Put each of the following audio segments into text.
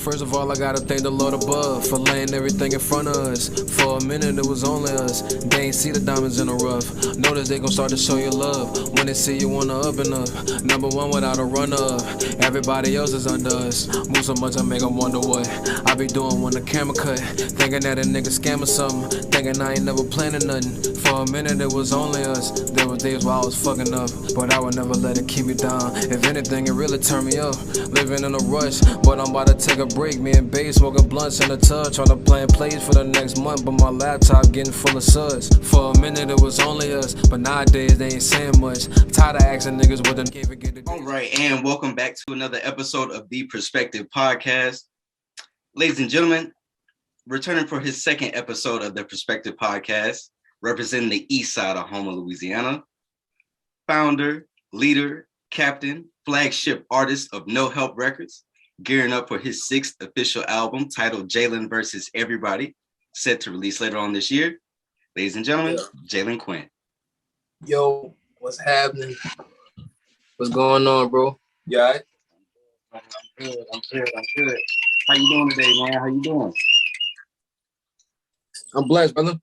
First of all, I gotta thank the Lord above for laying everything in front of us. For a minute, it was only us. They ain't see the diamonds in the rough. Notice they gon' start to show you love when they see you wanna up and up. Number one without a runner. Everybody else is under us. Move so much, I make them wonder what I be doing when the camera cut. Thinking that a nigga scam or something. Thinking I ain't never planning nothing. For a minute, it was only us. There were days where I was fucking up, but I would never let it keep me down. If anything, it really turned me up. Living in a rush, but I'm about to take a break. Me and Babe smoking blunts in the tub, trying to plan plays for the next month. But my laptop getting full of suds. For a minute, it was only us, but nowadays they ain't saying much. Tired of asking niggas what they can't get. All right, and welcome back to another episode of the Perspective Podcast. Ladies and gentlemen, returning for his second episode of the Perspective Podcast, representing the east side of Houma, Louisiana, founder, leader, captain, flagship artist of No Help Records, gearing up for his sixth official album titled Jalen versus Everybody, set to release later on this year. Ladies and gentlemen, Jalen Quinn. Yo, what's happening? What's going on, bro? You all right? I'm good. How you doing today, man? How you doing? I'm blessed, brother.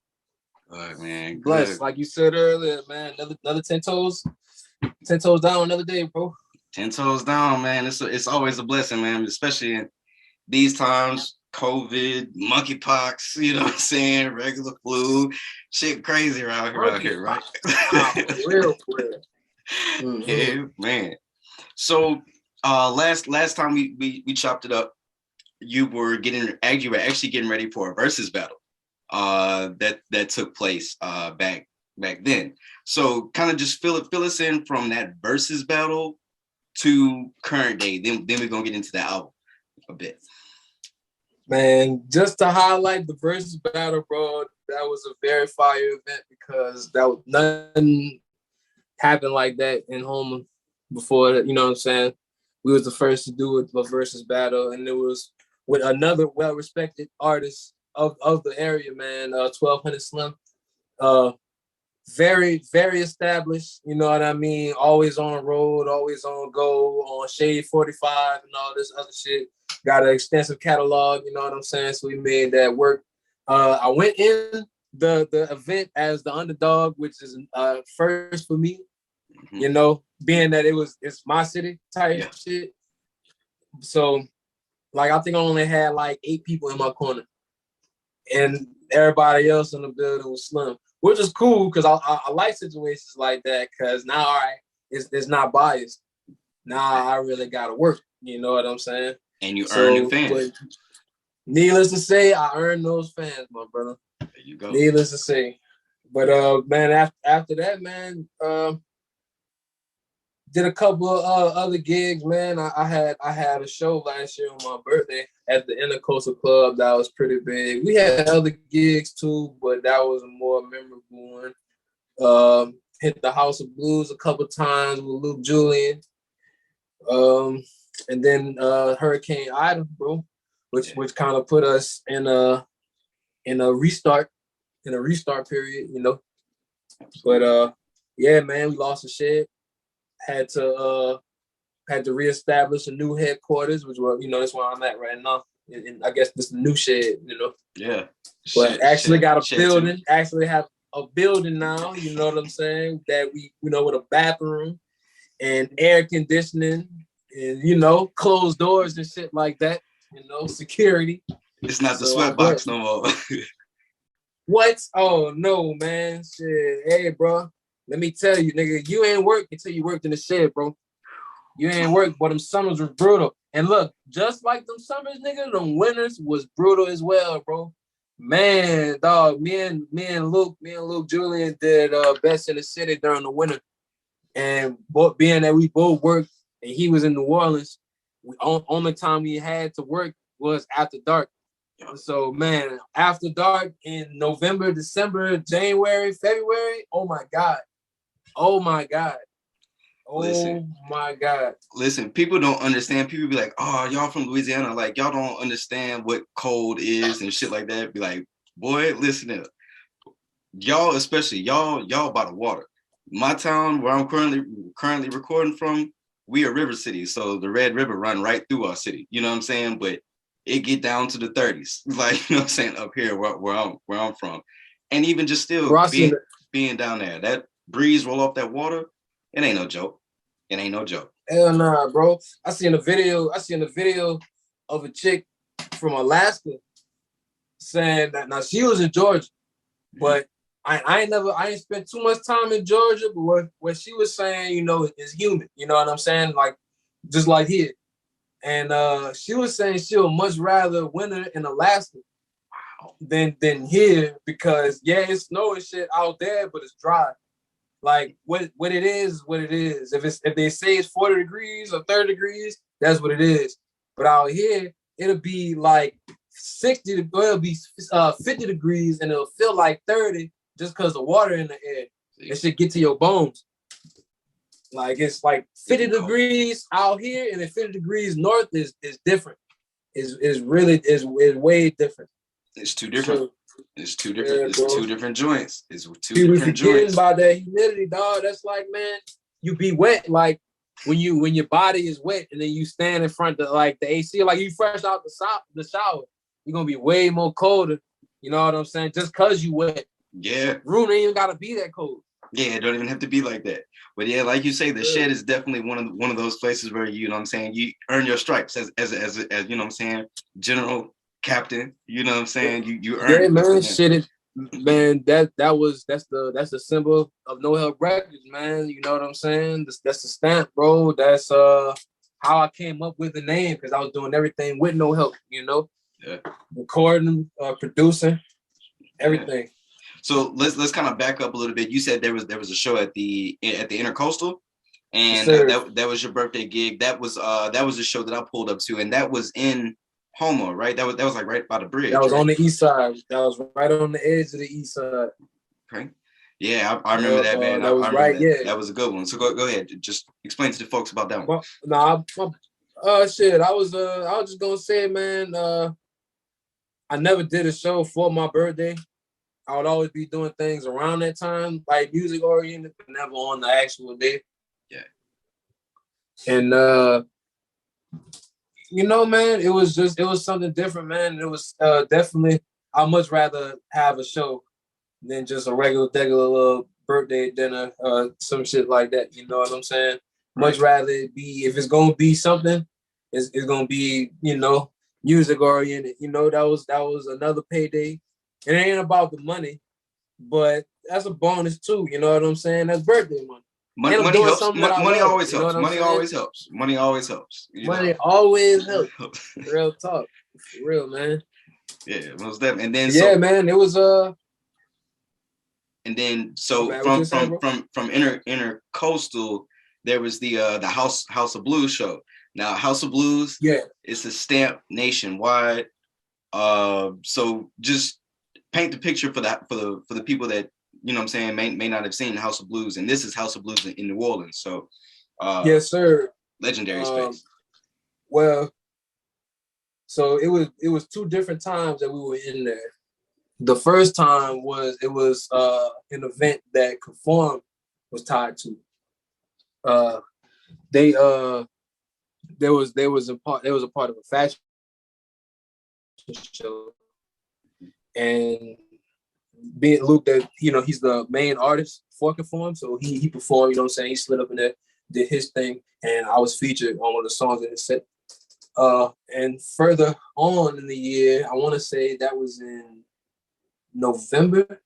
Good, man. Good. Blessed, like you said earlier, man. Another 10 toes down, another day, bro. 10 toes down, man. It's always a blessing, man, especially in these times. COVID, monkeypox, you know what I'm saying? Regular flu, shit crazy around here, right? Real. Mm-hmm. Yeah, man. So last time we chopped it up, you were actually getting ready for a versus battle that took place back then. So kind of just fill us in from that versus battle to current day. Then we're gonna get into the album a bit. Man, just to highlight the versus battle, bro, that was a very fire event because nothing happened like that in Houma before. You know what I'm saying? We was the first to do it, the versus battle, and it was with another well-respected artist of the area, man, 1200 Slim. Very, very established, you know what I mean? Always on the road, always on go, on Shade 45 and all this other shit. Got an extensive catalog, you know what I'm saying? So we made that work. I went in the event as the underdog, which is first for me, you know, being that it's my city type shit. So, like, I think I only had like 8 people in my corner. And everybody else in the building was Slim, which is cool because I like situations like that because now, all right, it's not biased. Now I really got to work, you know what I'm saying? And you earn new fans. Needless to say, I earned those fans, my brother. There you go. Needless to say. But, man, after that, man, did a couple of other gigs, man. I had a show last year on my birthday at the Intercoastal Club. That was pretty big. We had other gigs too, but that was a more memorable one. Hit the House of Blues a couple times with Luke Julian. And then Hurricane Ida, bro, which kind of put us in a restart period, you know. But yeah, man, we lost the shed. Had to reestablish a new headquarters, which was, you know, that's where I'm at right now. And I guess this is the new shed, you know. Yeah. But got a building. Too. Actually have a building now, you know what I'm saying? That we, you know, with a bathroom and air conditioning and, you know, closed doors and shit like that, you know, security. It's not the sweatbox no more. What? Oh, no, man. Shit. Hey, bro. Let me tell you, nigga, you ain't work until you worked in the shed, bro. You ain't work, but them summers was brutal. And look, just like them summers, nigga, them winters was brutal as well, bro. Man, dog, me and Luke Julian did Best in the City during the winter. And being that we both worked and he was in New Orleans, only time we had to work was after dark. So, man, after dark in November, December, January, February, oh my God. Listen, people don't understand. People be like, oh, y'all from Louisiana, like y'all don't understand what cold is and shit like that. Be like, boy, listen up. Y'all, especially y'all by the water. My town where I'm currently recording from, we are river city. So the Red River run right through our city. You know what I'm saying? But it get down to the 30s. Like, you know what I'm saying, up here where I'm from. And even just still being down there, that breeze roll off that water, it ain't no joke. It ain't no joke. Hell nah, bro. I seen a video of a chick from Alaska saying that now she was in Georgia, but I ain't spent too much time in Georgia, but what she was saying, you know, is humid. You know what I'm saying? Like just like here. And she was saying she would much rather winter in Alaska than here because it's snow and shit out there, but it's dry. Like what it is, what it is. If they say it's 40 degrees or 30 degrees, that's what it is. But out here, it'll be like 60, or it'll be 50 degrees and it'll feel like 30 just because the water in the air. It should get to your bones. Like it's like 50 degrees out here and then 50 degrees north is different. Is way different. It's two different. So, it's two different. It's two different joints. It's two people different joints. About that humidity, dog. That's like, man, you be wet. Like when your body is wet and then you stand in front of like the AC, like you fresh out the shower, you're gonna be way more colder. You know what I'm saying? Just cause you wet. Yeah. Room ain't even gotta be that cold. Yeah, it don't even have to be like that. But yeah, like you say, the shed is definitely one of those places where you know what I'm saying, you earn your stripes as you know what I'm saying, general captain. You know what I'm saying? You earn it. Man, shit. Man, that's the symbol of No Help Records, man. You know what I'm saying? That's the stamp, bro. That's how I came up with the name because I was doing everything with no help, you know. Yeah. Recording, producing, everything. Yeah. So let's kind of back up a little bit. You said there was a show at the Intercoastal, and that was your birthday gig. That was a show that I pulled up to, and that was in Houma, right? That was like right by the bridge. That was right? on the east side. That was right on the edge of the east side. Okay. Yeah, I remember that, man. That was right. That. Yeah, that was a good one. So go ahead, just explain to the folks about that one. Shit. I was just gonna say, man. I never did a show for my birthday. I would always be doing things around that time, like music oriented, but never on the actual day. Yeah. And you know, man, it was something different, man. It was definitely, I'd much rather have a show than just a regular little birthday dinner, some shit like that. You know what I'm saying? Right. Much rather it be, if it's gonna be something, it's gonna be, you know, music oriented. You know, that was another payday. It ain't about the money, but that's a bonus too. You know what I'm saying? That's birthday money. Money helps. Money always helps. Money always helps. Money always helps. Money always helps. Real talk. For real, man. Yeah, most definitely. And then man, it was And then from Intercoastal, there was the House of Blues show. Now House of Blues, it's a stamp nationwide. So just paint the picture for the people that, you know what I'm saying, may not have seen House of Blues, and this is House of Blues in New Orleans. So yes, sir. Legendary space. Well, so it was two different times that we were in there. The first time was an event that Conform was tied to. There was a part of a fashion show. And being Luke, that, you know, he's the main artist for Conform, so he performed, you know what I'm saying, he slid up in there, did his thing, and I was featured on one of the songs in his set. And further on in the year, I want to say that was in November.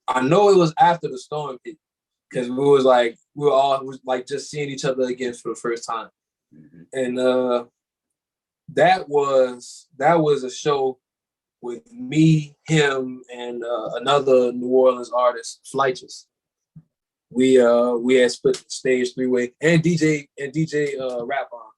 I know it was after the storm hit, because we were all just seeing each other again for the first time. Mm-hmm. And that was a show with me, him, and another New Orleans artist, Flighters. We had split the stage three-way, and DJ Rap on.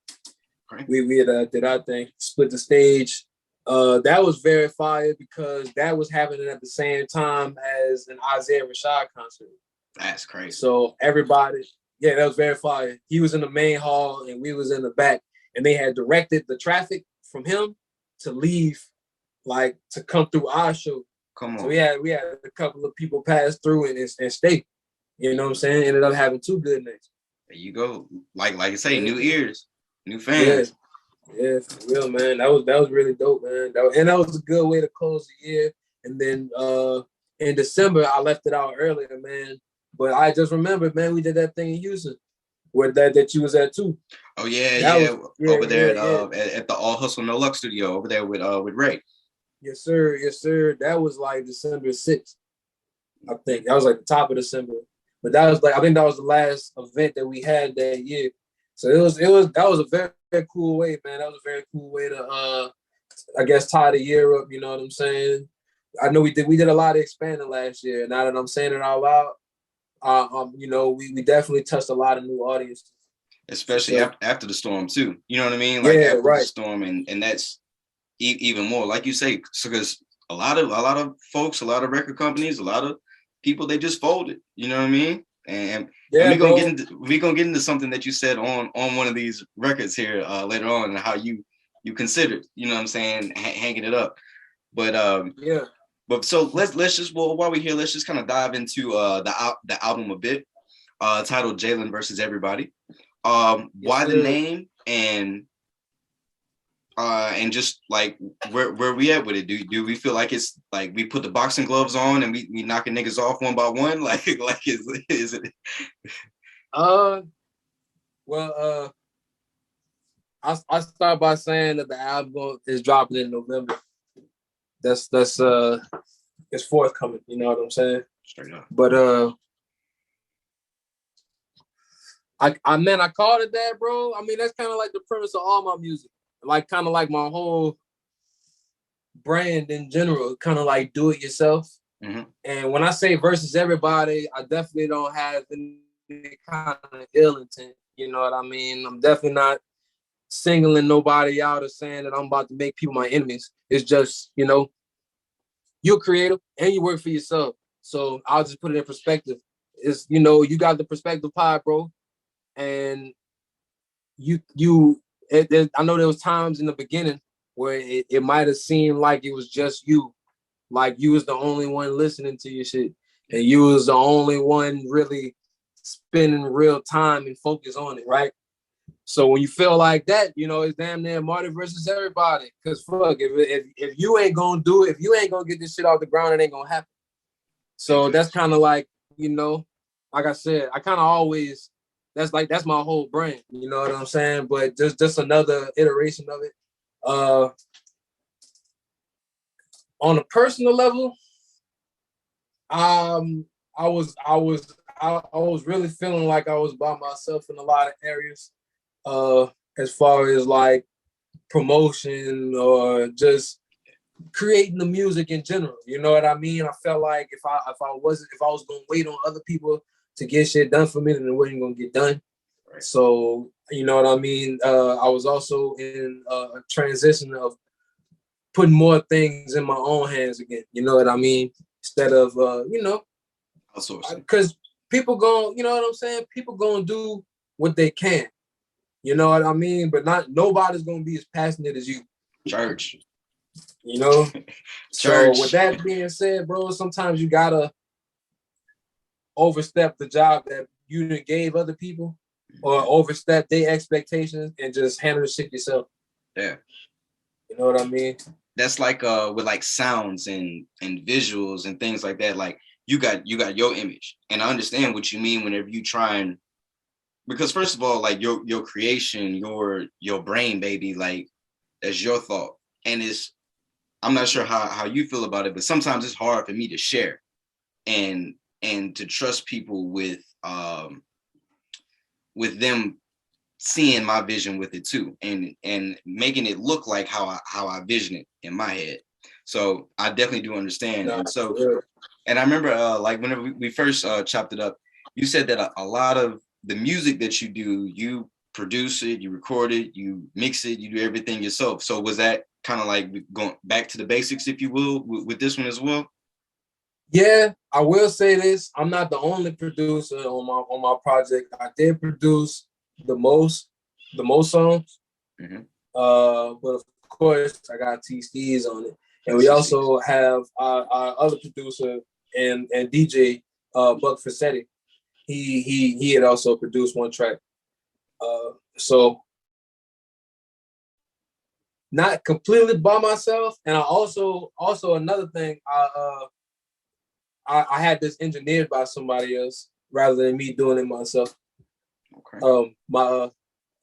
Right. We had did our thing, split the stage. That was very fire because that was happening at the same time as an Isaiah Rashad concert. That's crazy. So everybody, that was very fire. He was in the main hall and we was in the back, and they had directed the traffic from him to leave, like to come through our show. Come on. So we had a couple of people pass through and stay. You know what I'm saying? Ended up having two good nights. There you go. Like I say, new ears, new fans. Yeah, for real, man. That was really dope, man. That was a good way to close the year. And then in December, I left it out earlier, man. But I just remembered, man, we did that thing in Houston where that you was at too. Oh yeah, That yeah. was yeah, Over there yeah. at the All Hustle No Luck studio over there with Ray. Yes, sir. Yes, sir. That was like December 6th, I think. That was like the top of December. But that was like, I think that was the last event that we had that year. So that was a very, very cool way, man. That was a very cool way to I guess tie the year up, you know what I'm saying? I know we did a lot of expanding last year. Now that I'm saying it out loud, you know, we definitely touched a lot of new audiences. Especially after the storm too. You know what I mean? Like Yeah, after right. the storm, and that's even more, like you say, because a lot of folks, a lot of record companies, a lot of people, they just folded. You know what I mean? And we're gonna get into something that you said on one of these records here later on, and how you considered, you know what I'm saying, hanging it up. But yeah. But so let's just, well, while we're here, let's just kind of dive into the album a bit, titled Jalen versus Everybody. Why the name, and just like where we at with it? Do we feel like it's like we put the boxing gloves on and we knocking niggas off one by one? Like is it? Well, I start by saying that the album is dropping in November. That's it's forthcoming. You know what I'm saying? Straight up. But I called it that, bro. I mean, that's kind of like the premise of all my music. Like kind of like my whole brand in general, kind of like do it yourself. Mm-hmm. And when I say versus everybody, I definitely don't have any kind of ill intent. You know what I mean? I'm definitely not singling nobody out or saying that I'm about to make people my enemies. It's just, you know, you're creative and you work for yourself. So I'll just put it in perspective. It's, you know, you got the perspective pie, bro. And I know there was times in the beginning where it might have seemed like it was just you. Like you was the only one listening to your shit. And you was the only one really spending real time and focus on it, right? So when you feel like that, you know, it's damn near Marty versus everybody. Cause fuck, if you ain't gonna do it, if you ain't gonna get this shit off the ground, it ain't gonna happen. So that's kind of like, you know, like I said, I kind of always, that's my whole brand, you know what I'm saying? But just another iteration of it. On a personal level, I was really feeling like I was by myself in a lot of areas. As far as like promotion or just creating the music in general, you know what I mean? I felt like if I was gonna wait on other people to get shit done for me, then it wasn't gonna get done. So you know what I mean? I was also in a transition of putting more things in my own hands again. You know what I mean? Instead of you know, because people going, you know what I'm saying? People gonna do what they can. You know what I mean? But nobody's gonna be as passionate as you. Church. You know? Church. So with that being said, bro, sometimes you gotta overstep the job that you done gave other people, or overstep their expectations and just handle the shit yourself. Yeah. You know what I mean? That's like with like sounds and visuals and things like that. Like you got your image. And I understand what you mean whenever you try and, because first of all, like your creation, your brain, baby, like that's your thought. And I'm not sure how you feel about it, but sometimes it's hard for me to share and to trust people with them seeing my vision with it too, and making it look like how I vision it in my head. So I definitely do understand. And so, and I remember like whenever we first chopped it up, you said that a lot of the music that you do, you produce it, you record it, you mix it, you do everything yourself. So was that kind of like going back to the basics, if you will, with this one as well? Yeah, I will say this. I'm not the only producer on my project. I did produce the most songs. Mm-hmm. But of course I got T-Steez on it. And we also have our other producer and DJ Buck Fassetti. He had also produced one track. So not completely by myself. And I also another thing, I had this engineered by somebody else rather than me doing it myself. Okay. My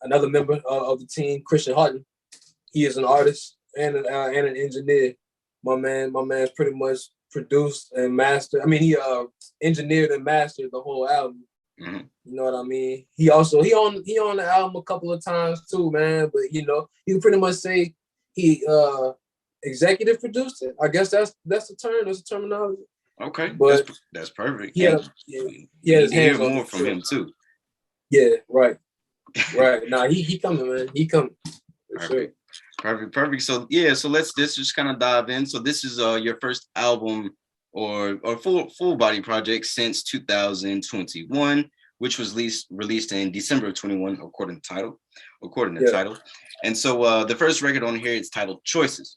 another member of the team, Christian Harton, he is an artist and an engineer. My man's pretty much produced and mastered. I mean, he engineered and mastered the whole album. Mm-hmm. You know what I mean? He on the album a couple of times too, man. But you know, you can pretty much say he executive produced it. I guess that's the term. That's the terminology. Okay, But that's perfect. he had, We had his need to hear hands on more it, from him too. Yeah, right. Nah, he coming, man. He coming. For Perfect. Sure. Perfect. So yeah, so let's just kind of dive in. So this is your first album or full body project since 2021, which was released in December of 21, according to title. And so the first record on here is titled Choices.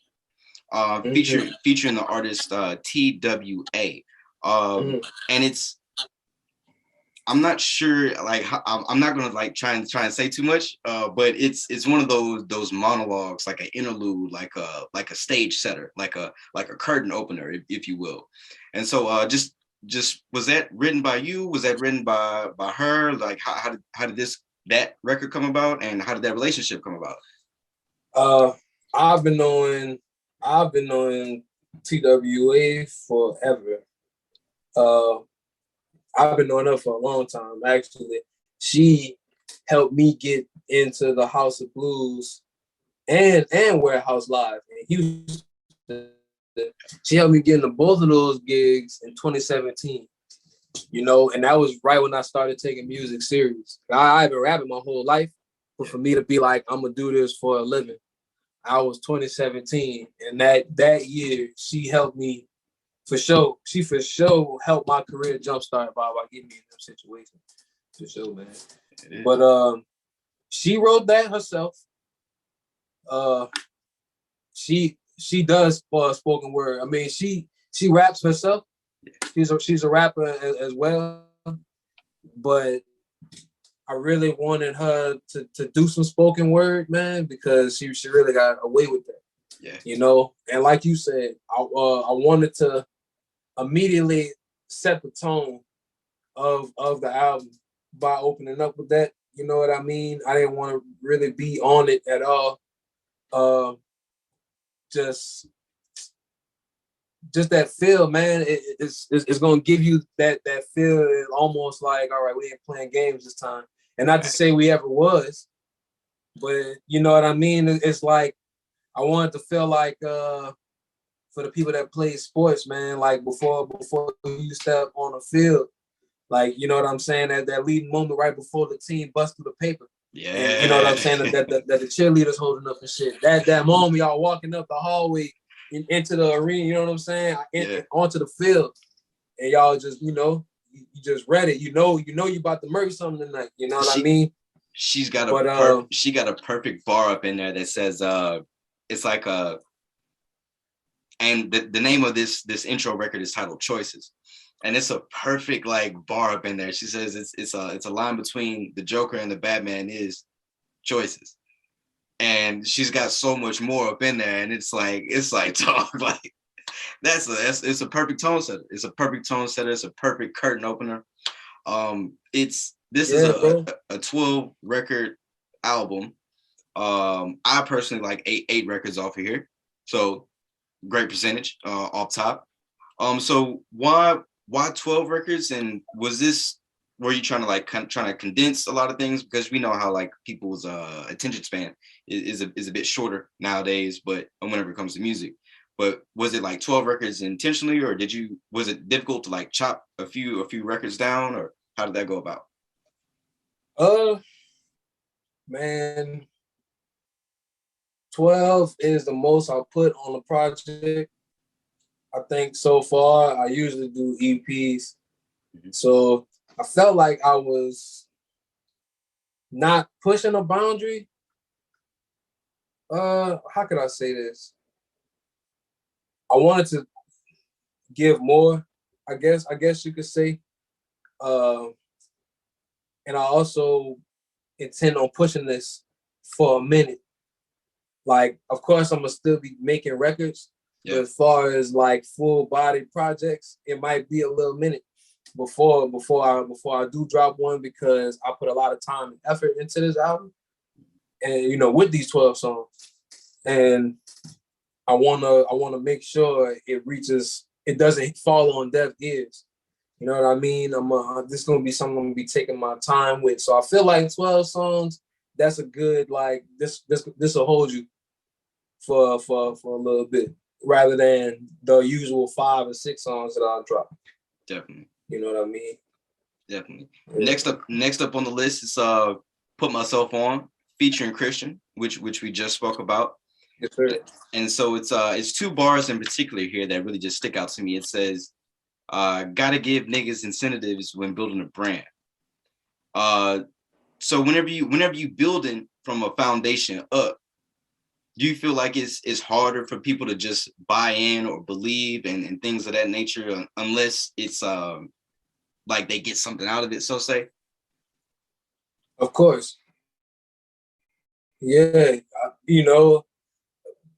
Featuring the artist TWA. And it's, I'm not sure, like I'm not gonna like try and say too much, but it's one of those monologues, like an interlude, like a stage setter, like a curtain opener, if you will. And so just was that written by you? Was that written by her? Like how did that record come about, and how did that relationship come about? I've been knowing TWA forever. I've been knowing her for a long time, actually. She helped me get into the House of Blues and Warehouse Live in Houston. She helped me get into both of those gigs in 2017. You know, and that was right when I started taking music serious. I've been rapping my whole life, but for me to be like, I'm gonna do this for a living, I was 2017, and that year she helped me for sure. She for sure helped my career jumpstart by getting me in them situations. For sure, man. But she wrote that herself. She does spoken word. I mean, she raps herself. She's a rapper as well. But I really wanted her to do some spoken word, man, because she really got away with that. Yeah. You know, and like you said, I wanted to immediately set the tone of the album by opening up with that. You know what I mean? I didn't want to really be on it at all. Just that feel, man. It's gonna give you that feel. Almost like, all right, we ain't playing games this time. And not to say we ever was, but you know what I mean? It's like I wanted to feel like for the people that play sports, man, like before you step on the field, like, you know what I'm saying, that leading moment right before the team busts through the paper. Yeah. And you know what I'm saying, that the cheerleaders holding up and shit. That moment y'all walking up the hallway into the arena, you know what I'm saying, onto the field, and y'all just, you know, you just read it. You know you about to murder something tonight. You know what I mean? She's got she got a perfect bar up in there that says it's like a, and the name of this intro record is titled Choices, and it's a perfect like bar up in there. She says it's a line between the Joker and the Batman is choices, and she's got so much more up in there, and it's like talk like it's a perfect tone setter. It's a perfect tone setter. It's a perfect curtain opener. This is a 12 record album. I personally like eight records off of here, so great percentage off top. So why 12 records, and were you trying to condense a lot of things, because we know how like people's attention span is a bit shorter nowadays, but whenever it comes to music. But was it like 12 records intentionally, or was it difficult to like chop a few records down, or how did that go about? Man, 12 is the most I'll put on a project. I think so far. I usually do EPs. So I felt like I was not pushing a boundary. How could I say this? I wanted to give more, I guess you could say. And I also intend on pushing this for a minute. You know what I mean? Like, I don't want to just drop an EP and then be like, all right, I'm done. You know what I mean? I want to really, really, really push it. And I want to Like, of course, I'm gonna still be making records, but as far as like full body projects, it might be a little minute before I do drop one, because I put a lot of time and effort into this album, and you know, with these 12 songs, and I wanna make sure it doesn't fall on deaf ears. You know what I mean? This is gonna be something I'm gonna be taking my time with. So I feel like 12 songs, that's a good, like, this will hold you for a little bit, rather than the usual 5 or 6 songs that I'll drop. Definitely. You know what I mean? Definitely. Yeah. Next up on the list is Put Myself On, featuring Christian, which we just spoke about. Yes, sir. And so it's 2 bars in particular here that really just stick out to me. It says, gotta give niggas incentives when building a brand. So whenever you building from a foundation up, do you feel like it's harder for people to just buy in or believe and things of that nature, unless it's like they get something out of it, so say? Of course. Yeah. You know,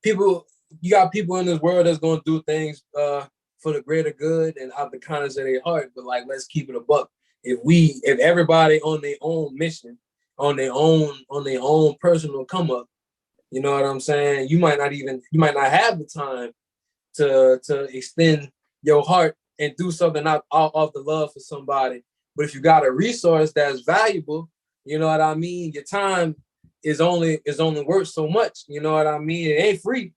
you got people in this world that's gonna do things for the greater good and out the kindness of their heart. But like, let's keep it a buck. If everybody on their own mission, on their own personal come up, you know what I'm saying? You might not have the time to extend your heart and do something out of the love for somebody. But if you got a resource that's valuable, you know what I mean? Your time is only worth so much. You know what I mean? It ain't free.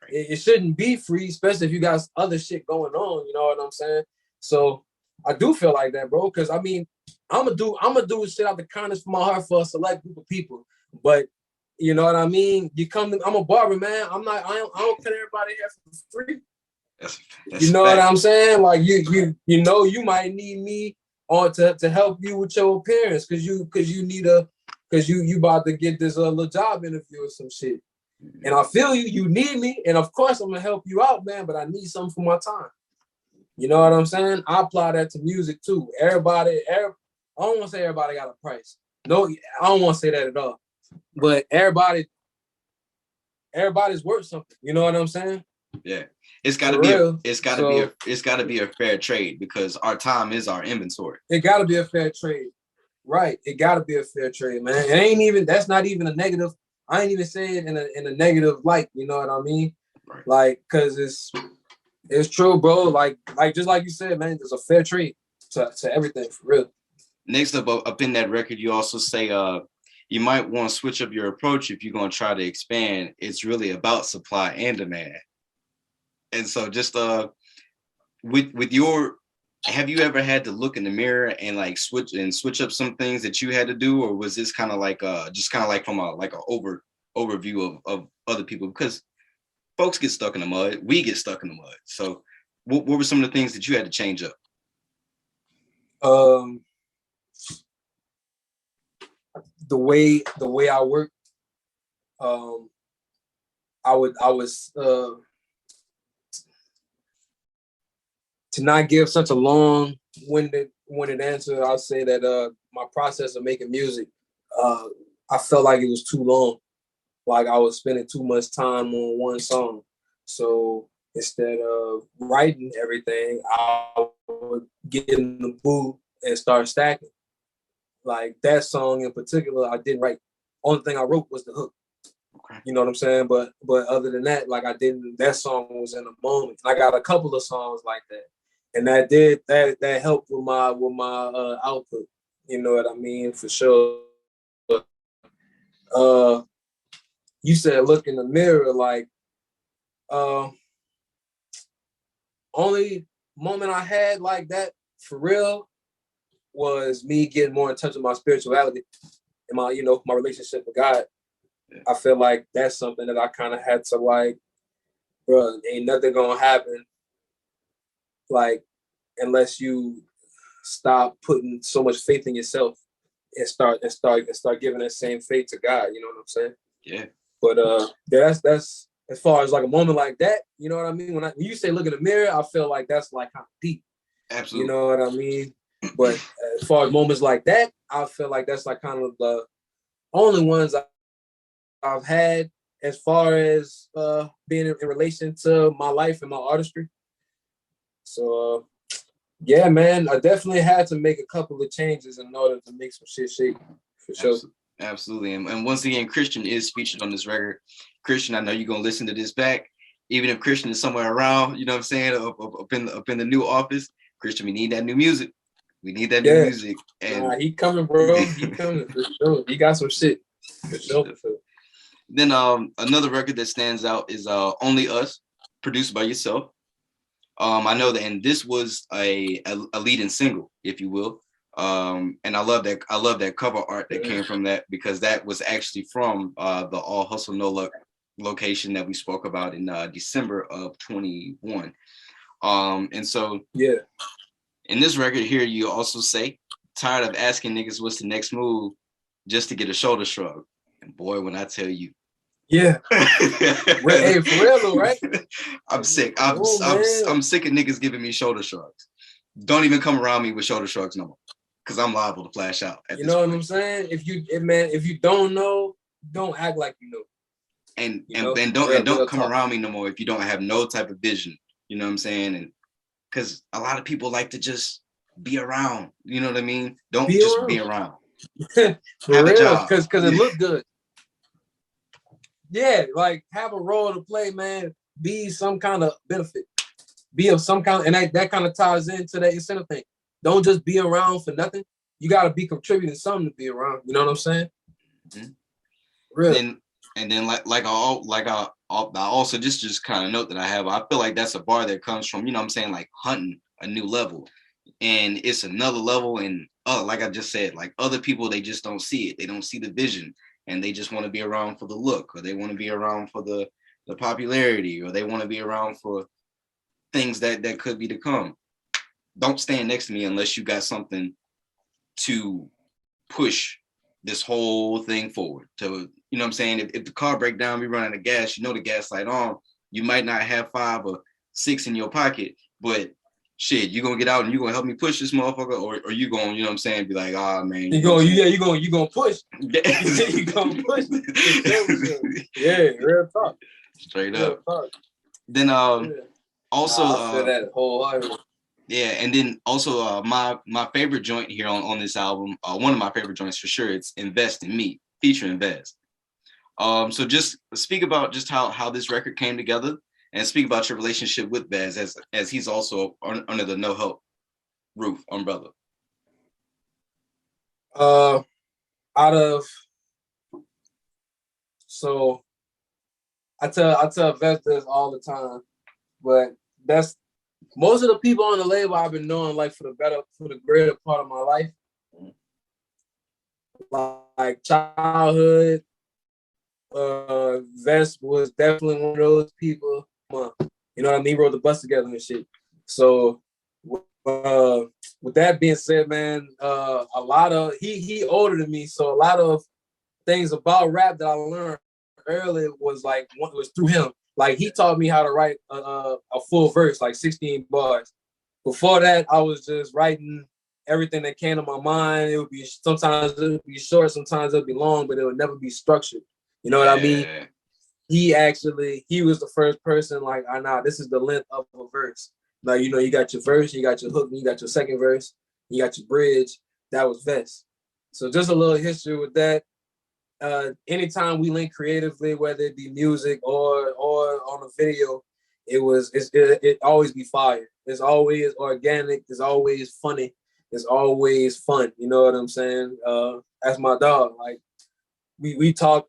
It shouldn't be free, especially if you got other shit going on. You know what I'm saying? So I do feel like that, bro. Because I mean, I'm gonna do shit out the kindness from my heart for a select group of people. But you know what I mean? I'm a barber, man. I don't cut everybody hair for free. That's You know what I'm saying? Like you know, you might need me on to help you with your appearance because you about to get this little job interview or some shit. And I feel you need me, and of course I'm gonna help you out, man. But I need something for my time. You know what I'm saying? I apply that to music too. I don't want to say everybody got a price. No, I don't want to say that at all. But everybody's worth something. You know what I'm saying? Yeah, it's got to be a fair trade, because our time is our inventory. It got to be a fair trade, right? It got to be a fair trade, man. That's not even a negative. I ain't even saying it in a negative light. You know what I mean? Right. Like, cause it's true, bro. Like just like you said, man, there's a fair trade to everything, for real. Next up in that record, you also say you might want to switch up your approach if you're going to try to expand. It's really about supply and demand. And so just with your, have you ever had to look in the mirror and like switch up some things that you had to do, or was this kind of like from a overview of other people? Because folks get stuck in the mud, we get stuck in the mud. So what were some of the things that you had to change up? The way I work, I was to not give such a long-winded answer. I'll say that my process of making music, I felt like it was too long. Like I was spending too much time on one song. So instead of writing everything, I would get in the booth and start stacking. Like that song in particular, I didn't write. Only thing I wrote was the hook. Okay. You know what I'm saying? But other than that, like that song was in a moment. I got a couple of songs like that. And that helped with my output. You know what I mean? For sure. You said look in the mirror, like only moment I had like that for real was me getting more in touch with my spirituality and my relationship with God. Yeah. I feel like that's something that I kind of had to like, bro, ain't nothing gonna happen like unless you stop putting so much faith in yourself and start giving that same faith to God. You know what I'm saying? Yeah. But that's as far as like a moment like that. You know what I mean? When you say look in the mirror, I feel like that's like kind of deep. Absolutely. You know what I mean? But as far as moments like that, I feel like that's like kind of the only ones I've had, as far as being in relation to my life and my artistry. So yeah, man, I definitely had to make a couple of changes in order to make some shit shake, for sure. Absolutely. And once again, Christian is featured on this record. Christian, I know you're gonna listen to this back. Even if Christian is somewhere around, you know what I'm saying, up in the new office, Christian, we need that new music. We need that new music. And he coming, bro. He coming for sure. He got some shit for sure. Then another record that stands out is Only Us, produced by yourself. I know that, and this was a leading single, if you will. And I love that cover art that came from that, because that was actually from the All Hustle No Luck location that we spoke about in December of 21. And so yeah, in this record here, you also say, tired of asking niggas what's the next move just to get a shoulder shrug. And boy, when I tell you, yeah, hey, for real though, right? I'm sick. I'm sick of niggas giving me shoulder shrugs. Don't even come around me with shoulder shrugs no more, because I'm liable to flash out. You know what I'm saying? If you don't know, don't act like you know. And don't come around me no more if you don't have no type of vision. You know what I'm saying? And because a lot of people like to just be around. You know what I mean? Don't just be around. For real, because it look good. Yeah, like have a role to play, man. Be some kind of benefit. Be of some kind, and that kind of ties into that incentive thing. Don't just be around for nothing. You got to be contributing something to be around. You know what I'm saying? Mm-hmm. Really. And then I also just kind of note that I feel like that's a bar that comes from, you know what I'm saying, like hunting a new level, and it's another level. And like I just said, like other people, they just don't see it. They don't see the vision, and they just want to be around for the look, or they want to be around for the popularity, or they want to be around for things that could be to come. Don't stand next to me unless you got something to push this whole thing forward. To, you know what I'm saying? If the car break down, we run out of gas, you know the gas light on. You might not have 5 or 6 in your pocket, but shit, you gonna get out and you gonna help me push this motherfucker, or you gonna, you know what I'm saying, be like, man. You gonna push. You gonna push. Yeah, real talk. Straight up. Then also I feel that wholeheartedly. Yeah, and then also my favorite joint here on this album, one of my favorite joints for sure, it's Invest in Me, featuring Vez. So just speak about just how this record came together, and speak about your relationship with Vez as he's also under the No Help roof umbrella. So I tell Vez this all the time, but that's most of the people on the label I've been knowing like for the greater part of my life. Like childhood, Vest was definitely one of those people. You know what I mean? Rode the bus together and shit. So with that being said, man, a lot of he older than me, so a lot of things about rap that I learned early was through him. Like he taught me how to write a full verse, like 16 bars. Before that, I was just writing everything that came to my mind. It would be sometimes it would be short, sometimes it would be long, but it would never be structured. You know what I mean? He was the first person like, this is the length of a verse. Like, you know, you got your verse, you got your hook, you got your second verse, you got your bridge. That was Vest. So just a little history with that. Anytime we link creatively, whether it be music or on a video, it always be fire. It's always organic. It's always funny. It's always fun. You know what I'm saying? That's my dog. Like we talk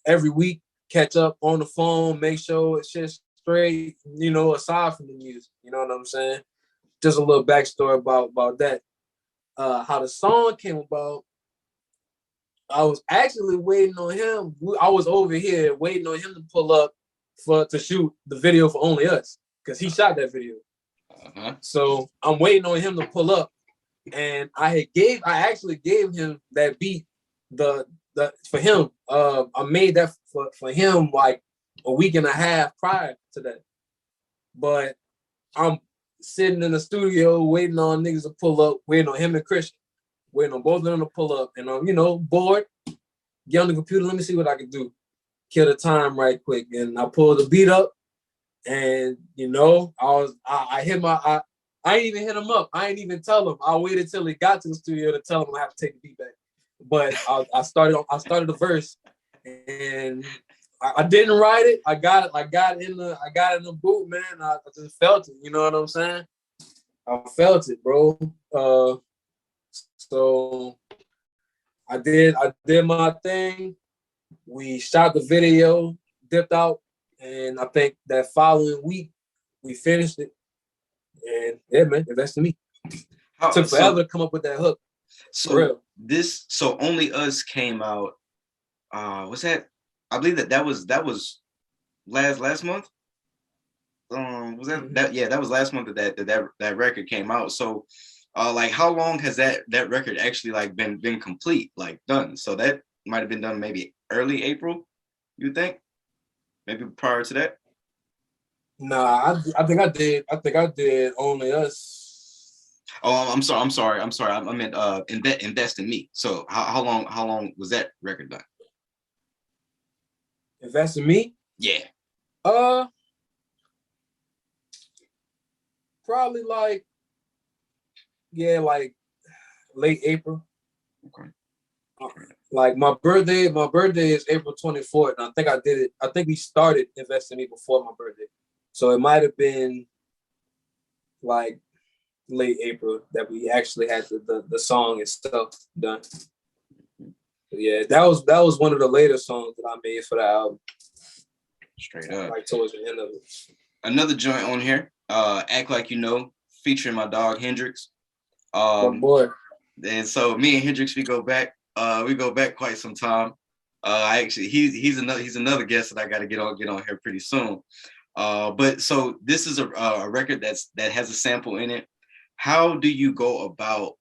every week, catch up on the phone, make sure it's just straight. You know, aside from the music. You know what I'm saying? Just a little backstory about that. How the song came about. I was actually waiting on him. I was over here waiting on him to pull up to shoot the video for Only Us, because he shot that video. Uh-huh. So I'm waiting on him to pull up, and I actually gave him that beat for him. I made that for him like a week and a half prior to that. But I'm sitting in the studio waiting on niggas to pull up, waiting on him and Christian. Waiting on both of them to pull up, and I'm, bored. Get on the computer. Let me see what I can do. kill the time right quick. And I pulled the beat up, and I hit I ain't even hit him up. I ain't even tell him. I waited till he got to the studio to tell him I have to take the beat back. But I started the verse, and I didn't write it. I got it in the boot, man. I just felt it. You know what I'm saying? I felt it, bro. So I did my thing. We shot the video, dipped out, and I think that following week we finished it. And yeah, man, that's to me. Took forever to come up with that hook. So Only Us came out. What's that? I believe that was last month. Was that that? Yeah, that was last month that record came out. So, like, how long has that record actually like been complete, like done? So that might have been done maybe early April. You think? Maybe prior to that. Nah, I think I did Only Us. Oh, I'm sorry. I meant Invest in Me. So how long was that record done? Invest in Me? Yeah. Probably like late April. Okay. Like my birthday is April 24th, and I think I did it. I think we started Invest in Me before my birthday, so it might have been like late April that we actually had the song and stuff done. But yeah, that was one of the later songs that I made for the album. Straight up, like towards the end of it. Another joint on here, Act Like You Know, featuring my dog Hendrix. My boy. And so me and Hendrix, we go back quite some time. He's another guest that I got to get on here pretty soon. But so this is a record that has a sample in it. How do you go about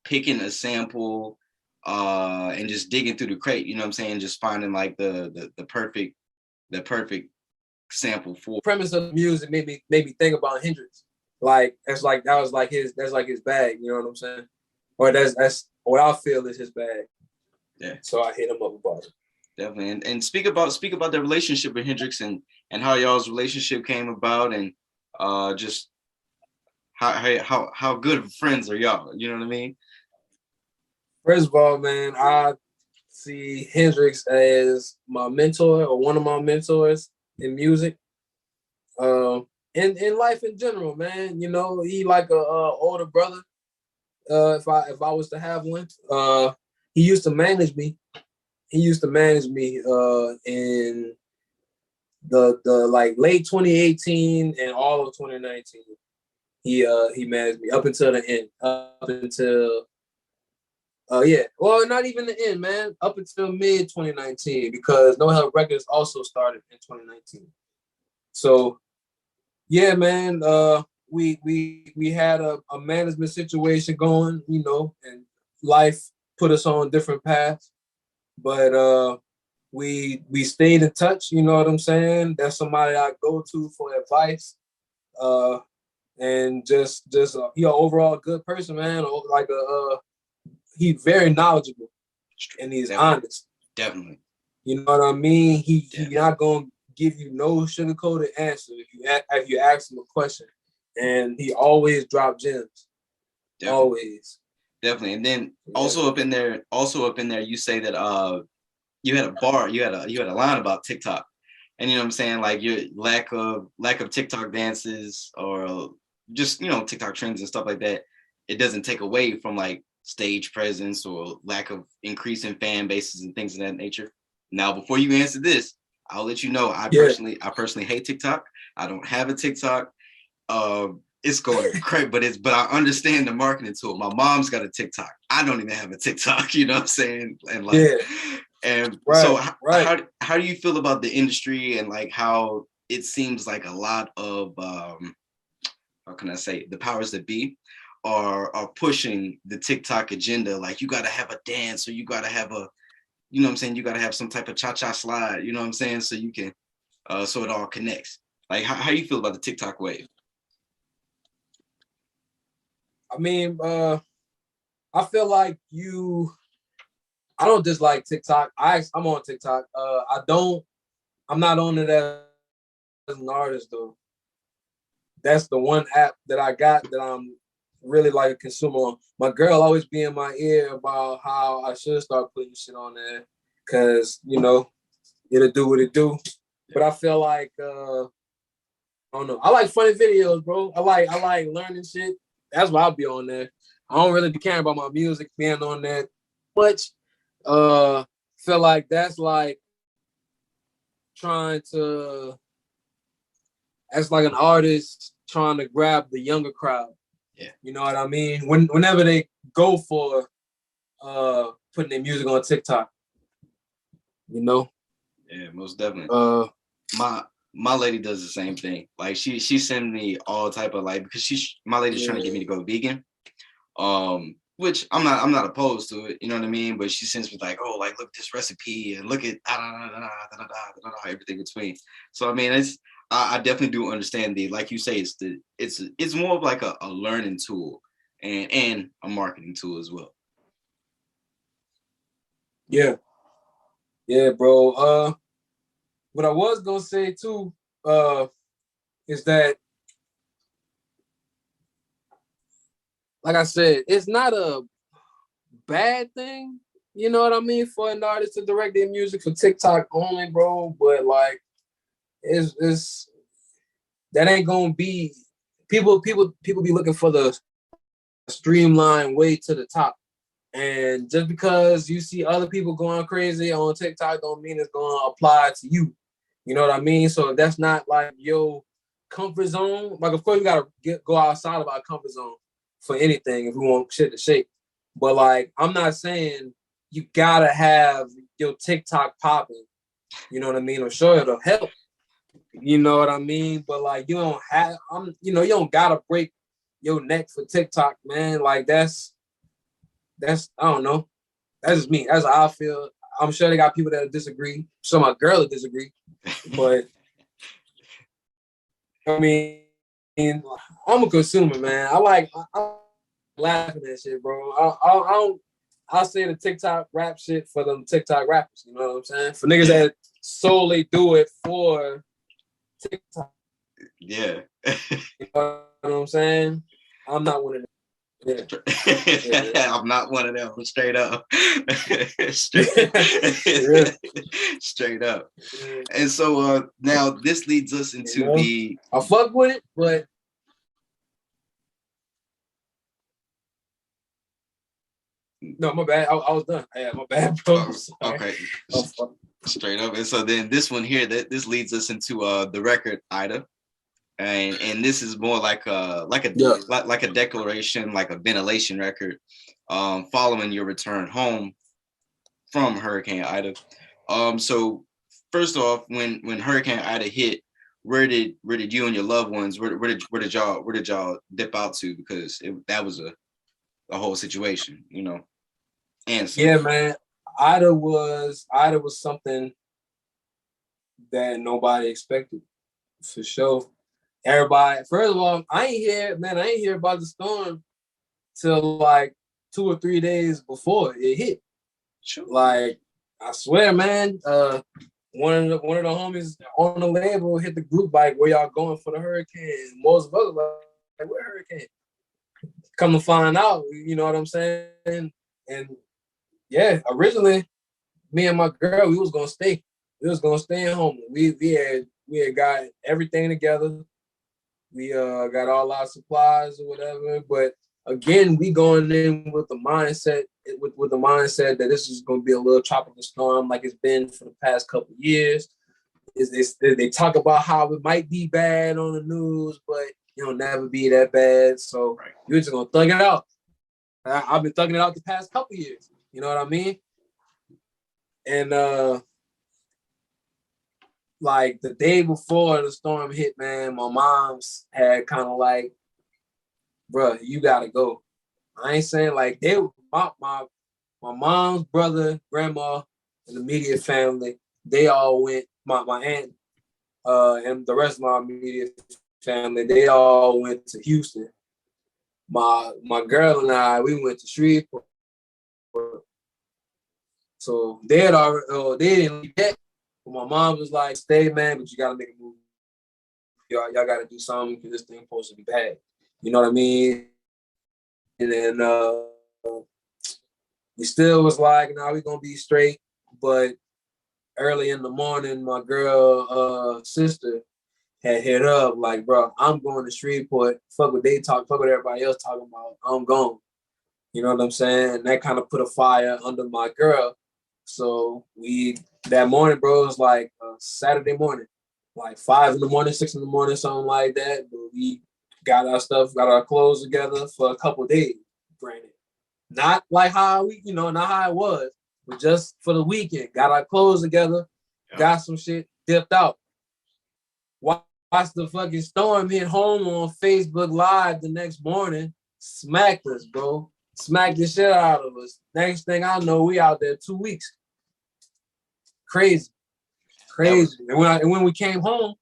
picking a sample and just digging through the crate? You know what I'm saying? Just finding like the perfect sample for. The premise of the music made me think about Hendrix. Like that's his bag. You know what I'm saying? Or that's what I feel is his bag. Yeah. So I hit him up about it. Definitely. And speak about the relationship with Hendrix and how y'all's relationship came about, and just how good of friends are y'all? You know what I mean? First of all, man, I see Hendrix as my mentor or one of my mentors in music. In life in general, man. You know, he like a older brother. If I was to have one, he used to manage me. He used to manage me in the like late 2018 and all of 2019. He managed me up until the end. Up until well, not even the end, man. Up until mid 2019, because No Help Records also started in 2019. So yeah, man. We had a management situation going, you know, and life put us on different paths. But we stayed in touch, you know what I'm saying? That's somebody I go to for advice. And just he an overall good person, man. Like he's very knowledgeable and he's honest. Definitely. You know what I mean? He not gonna give you no sugarcoated answer if you ask him a question. And he always dropped gems. Definitely. Always. Definitely. And then also up in there, you say that you had a bar, you had a line about TikTok. And you know what I'm saying? Like your lack of TikTok dances or just, you know, TikTok trends and stuff like that. It doesn't take away from like stage presence or lack of increase in fan bases and things of that nature. Now, before you answer this, I'll let you know I personally hate TikTok. I don't have a TikTok. It's going crazy, but I understand the marketing tool. My mom's got a TikTok. I don't even have a TikTok, you know what I'm saying? And like, and so how do you feel about the industry and like how it seems like a lot of how can I say, the powers that be are pushing the TikTok agenda? Like you got to have a dance, or you got to have a, you know what I'm saying? You got to have some type of cha-cha slide, you know what I'm saying? So you can, so it all connects. Like how you feel about the TikTok wave? I mean, I feel like I don't dislike TikTok. I'm on TikTok. I don't I'm not on it as an artist though. That's the one app that I got that I'm really like a consumer on. My girl always be in my ear about how I should start putting shit on there, cause it'll do what it do. But I feel like I don't know. I like funny videos, bro. I like learning shit. That's why I'll be on there. I don't really be caring about my music being on there much. Feel like that's like trying to as like an artist trying to grab the younger crowd. Yeah. You know what I mean? Whenever they go for putting their music on TikTok, Yeah, most definitely. My lady does the same thing. Like she send me all type of like, because my lady's trying to get me to go vegan. Which I'm not opposed to it, you know what I mean? But she sends me like, oh, like look at this recipe and look at everything between. So I mean, I definitely do understand like you say, it's more of like a learning tool and a marketing tool as well. Yeah, bro. What I was gonna say too, is that, like I said, it's not a bad thing, you know what I mean, for an artist to direct their music for TikTok only, bro. But like, it's that ain't gonna be people be looking for the streamlined way to the top. And just because you see other people going crazy on TikTok don't mean it's gonna apply to you. You know what I mean? So if that's not like your comfort zone, like of course we gotta go outside of our comfort zone for anything if we want shit to shake. But like, I'm not saying you gotta have your TikTok popping. You know what I mean? I'm sure it'll help. You know what I mean? But like, you don't have, you don't gotta break your neck for TikTok, man. Like that's I don't know. That's just me. That's how I feel. I'm sure they got people that disagree. So my girl will disagree. But I mean, I'm a consumer, man. I'm laughing at shit, bro. I'll say the TikTok rap shit for them TikTok rappers. You know what I'm saying? For niggas that solely do it for TikTok. Yeah. You know what I'm saying? I'm not one of them. Yeah. I'm not one of them. Straight up. Straight up. Yeah. And so now this leads us into the. I fuck with it, but. No, my bad. I was done. Yeah, my bad, bro. Okay. Straight up. And so then this one here, this leads us into the record Ida. And this is more like a declaration, like a ventilation record, following your return home from Hurricane Ida. So first off, when Hurricane Ida hit, where did you and your loved ones where did y'all dip out to, because that was a whole situation, And so, yeah, man, Ida was something that nobody expected, for sure. Everybody, first of all, I ain't hear about the storm till like 2 or 3 days before it hit. Sure. Like, I swear, man, one of the homies on the label hit the group like, where y'all going for the hurricane? Most of us like, where hurricane? Come to find out, you know what I'm saying? And yeah, originally, me and my girl, we was gonna stay. We was gonna stay at home. We had got everything together. We got all our supplies or whatever. But again, we going in with the mindset that this is gonna be a little tropical storm like it's been for the past couple of years. They talk about how it might be bad on the news, but it'll never be that bad. So you're just gonna thug it out. I've been thugging it out the past couple of years. You know what I mean? And like the day before the storm hit, man, my mom's had kind of like, bro, you gotta go. I ain't saying like my mom's brother, grandma, and the immediate family, they all went. My aunt and the rest of my immediate family, they all went to Houston. My girl and I, we went to Shreveport. So they didn't leave yet, But my mom was like, stay, man, but you gotta make a move. Y'all gotta do something because this thing supposed to be bad. You know what I mean? And then we still was like, nah, we gonna be straight. But early in the morning, my girl sister had hit up like, bro, I'm going to Shreveport. Fuck what they talk, fuck what everybody else talking about. I'm gone. You know what I'm saying? And that kind of put a fire under my girl. So that morning, bro, it was like Saturday morning, like 5 in the morning, 6 in the morning, something like that. But we got our stuff, got our clothes together for a couple of days, granted. Not like how not how it was, but just for the weekend. Got our clothes together, got some shit, dipped out. Watched the fucking storm hit home on Facebook Live the next morning. Smacked us, bro. Smacked the shit out of us. Next thing I know, we out there 2 weeks. Crazy. And when we came home,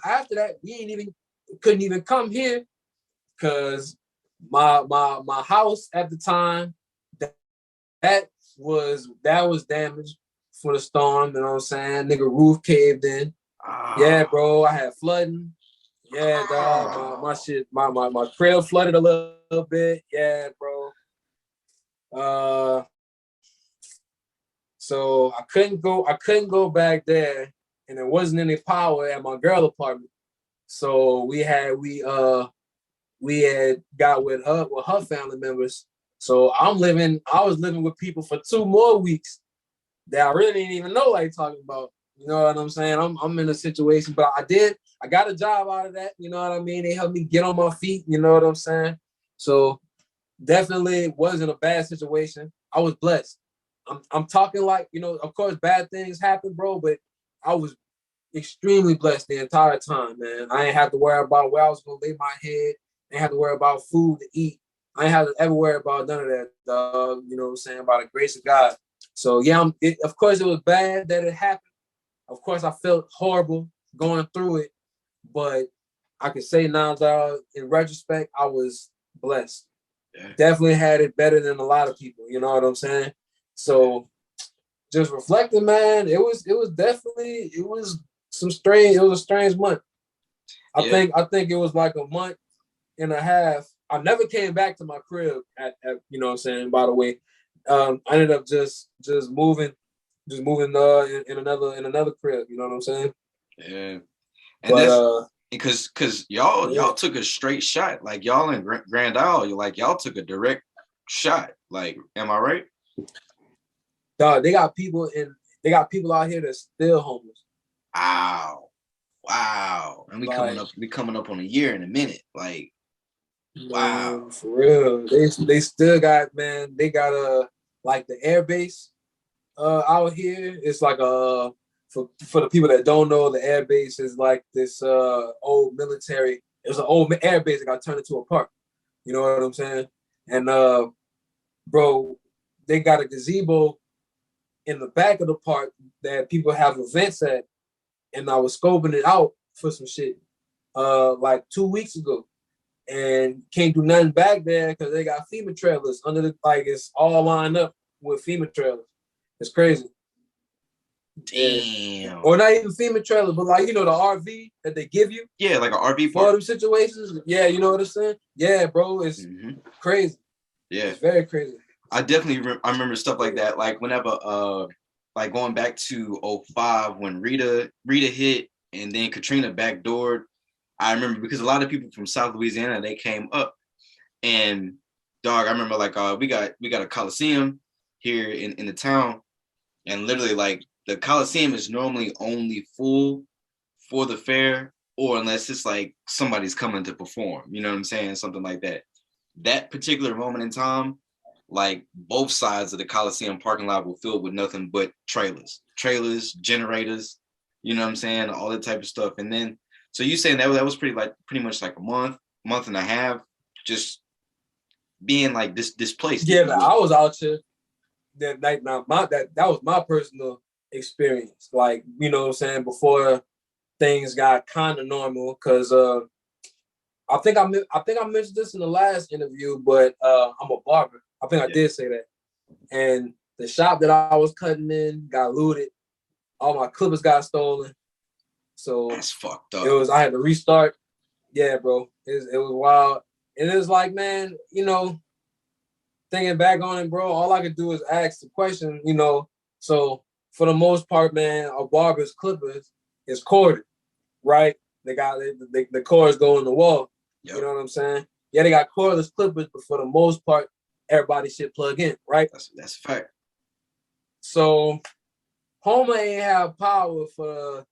after that, we couldn't even come here because my house at the time that was damaged for the storm. You know what I'm saying? Nigga, roof caved in. Yeah, bro. I had flooding. Yeah, dog. My shit, my crib flooded a little bit. Yeah, bro. So I couldn't go back there, and there wasn't any power at my girl apartment. So we had got with her family members. So I was living with people for 2 more weeks that I really didn't even know like talking about. You know what I'm saying? I'm in a situation, but I got a job out of that. You know what I mean? They helped me get on my feet. You know what I'm saying? So definitely wasn't a bad situation. I was blessed. I'm talking like, of course bad things happen, bro, but I was extremely blessed the entire time, man. I ain't have to worry about where I was gonna lay my head. I ain't have to worry about food to eat. I ain't have to ever worry about none of that, dog. You know what I'm saying? By the grace of God. So yeah, of course it was bad that it happened. Of course I felt horrible going through it, but I can say now, dog, in retrospect, I was blessed. Yeah. Definitely had it better than a lot of people. You know what I'm saying? So just reflecting, man, it was a strange month. I think it was like a month and a half. I never came back to my crib at you know what I'm saying, by the way. I ended up just moving in another crib, you know what I'm saying? Yeah. And that's because y'all took a straight shot. Like y'all in Grand Isle, y'all took a direct shot. Like, am I right? Dog, they got people out here that's still homeless. Wow. And we coming up on a year in a minute. Like, wow. For real. They still got, man, they got like the air base out here. It's like for the people that don't know, the air base is like this old military. It was an old air base that got turned into a park. You know what I'm saying? And bro, they got a gazebo in the back of the park that people have events at, and I was scoping it out for some shit like 2 weeks ago, and can't do nothing back there because they got FEMA trailers under it's all lined up with FEMA trailers. It's crazy. Damn. Or not even FEMA trailers, but the RV that they give you. Yeah, like an RV for them situations. Yeah, you know what I'm saying? Yeah, bro, it's crazy. Yeah, it's very crazy. I definitely I remember stuff like that. Like whenever like going back to 2005 when Rita hit and then Katrina backdoored. I remember because a lot of people from South Louisiana, they came up, and dog, I remember we got a Coliseum here in the town, and literally the Coliseum is normally only full for the fair, or unless it's like somebody's coming to perform, you know what I'm saying? Something like that. That particular moment in time, both sides of the Coliseum parking lot were filled with nothing but trailers, generators, you know what I'm saying? All that type of stuff. And then, so you saying that was pretty much like a month and a half, just being displaced. Yeah, I was out here that night. Now that was my personal experience. You know what I'm saying, before things got kind of normal, because I think I mentioned this in the last interview, but I'm a barber. I think I did say that. And the shop that I was cutting in got looted. all my clippers got stolen. So that's fucked up. I had to restart. Yeah, bro. It was wild. And it was like, man, you know, thinking back on it, bro, all I could do is ask the question, you know. So for the most part, man, a barber's clippers is corded, right? They got the cords go in the wall. Yep. You know what I'm saying? Yeah, they got cordless clippers, but for the most part, everybody should plug in, right? That's a fact. So Homer ain't have power for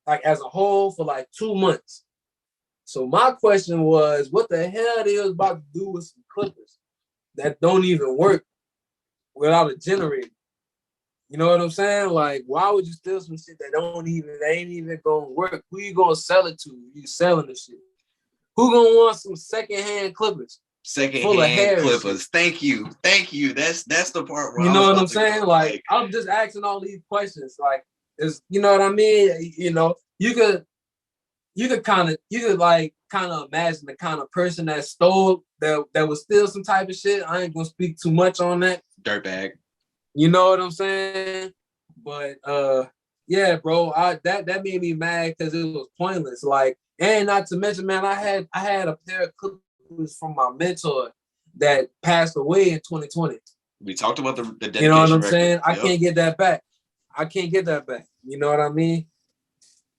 like as a whole for like 2 months. So my question was, what the hell they was about to do with some clippers that don't even work without a generator? You know what I'm saying? Like, why would you steal some shit that ain't even gonna work? Who you gonna sell it to? You selling the shit. Who gonna want some secondhand clippers? Secondhand clippers. Thank you. That's the part where you know what I'm saying? Like, I'm just asking all these questions. Like, you know what I mean? You know, you could kind of imagine the kind of person that stole that would steal some type of shit. I ain't gonna speak too much on that. Dirtbag. You know what I'm saying? But yeah, bro, that made me mad because it was pointless. Like, and not to mention, man, I had a pair of clippers from my mentor that passed away in 2020. We talked about the dedication. You know what I'm saying? Yep. I can't get that back. You know what I mean?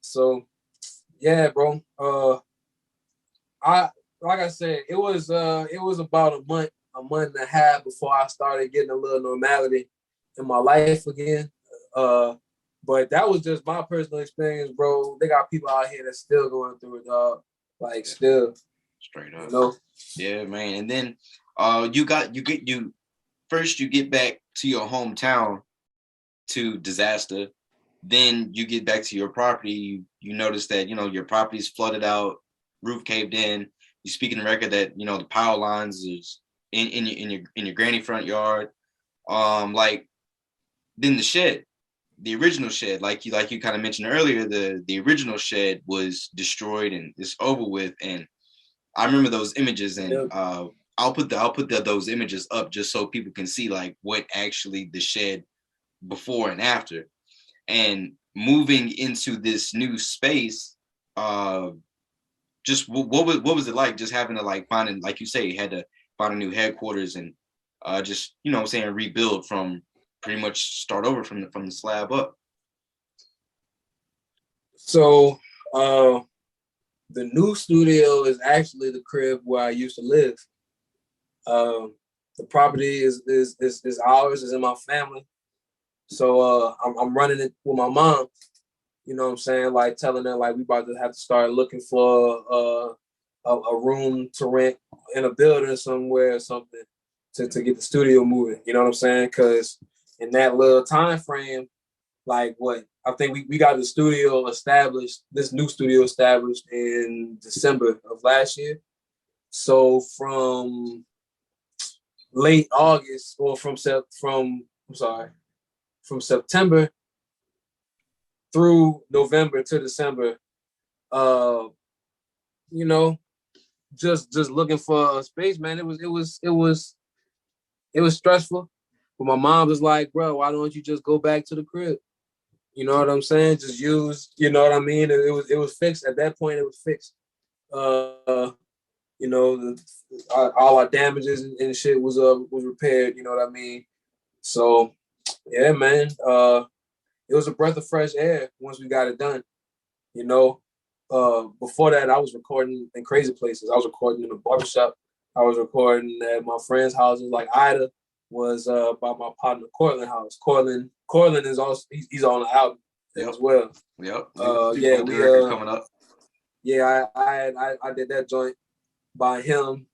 So yeah, bro. Like I said, it was about a month and a half before I started getting a little normality in my life again. But that was just my personal experience, bro. They got people out here that's still going through it, dog. Like still. Straight up. You know? Yeah, man. And then you get back to your hometown to disaster. Then you get back to your property. You notice that, you know, your property's flooded out, roof caved in. You speak in the record that, you know, the power lines is in your granny front yard. Like then the original shed, like you kind of mentioned earlier, the original shed was destroyed and it's over with. And I remember those images, and I'll put those images up just so people can see like what actually the shed before and after. And moving into this new space, just what was it like just having to like find, like you say, you had to find a new headquarters and just, you know what I'm saying, rebuild from pretty much start over from the slab up. So the new studio is actually the crib where I used to live. The property is ours, is in my family. So I'm running it with my mom. You know what I'm saying? Like telling her like we about to have to start looking for a room to rent in a building somewhere or something to get the studio moving. You know what I'm saying? Because in that little time frame, like what I think we got the studio established, this new studio established in December of last year. So from late August or from September through November to December, you know, just looking for a space, man. It was stressful. But my mom was like, bro, why don't you just go back to the crib? You know what I'm saying? Just use, you know what I mean? It was fixed. At that point, it was fixed. You know, all our damages and shit was repaired, you know what I mean? So yeah, man. It was a breath of fresh air once we got it done. You know, before that, I was recording in crazy places. I was recording in a barbershop. I was recording at my friends' houses. Like Ida was by my partner Cortland house. Cortland is also he's on the album as well. Yep. Yeah, we coming up. Yeah, I did that joint by him,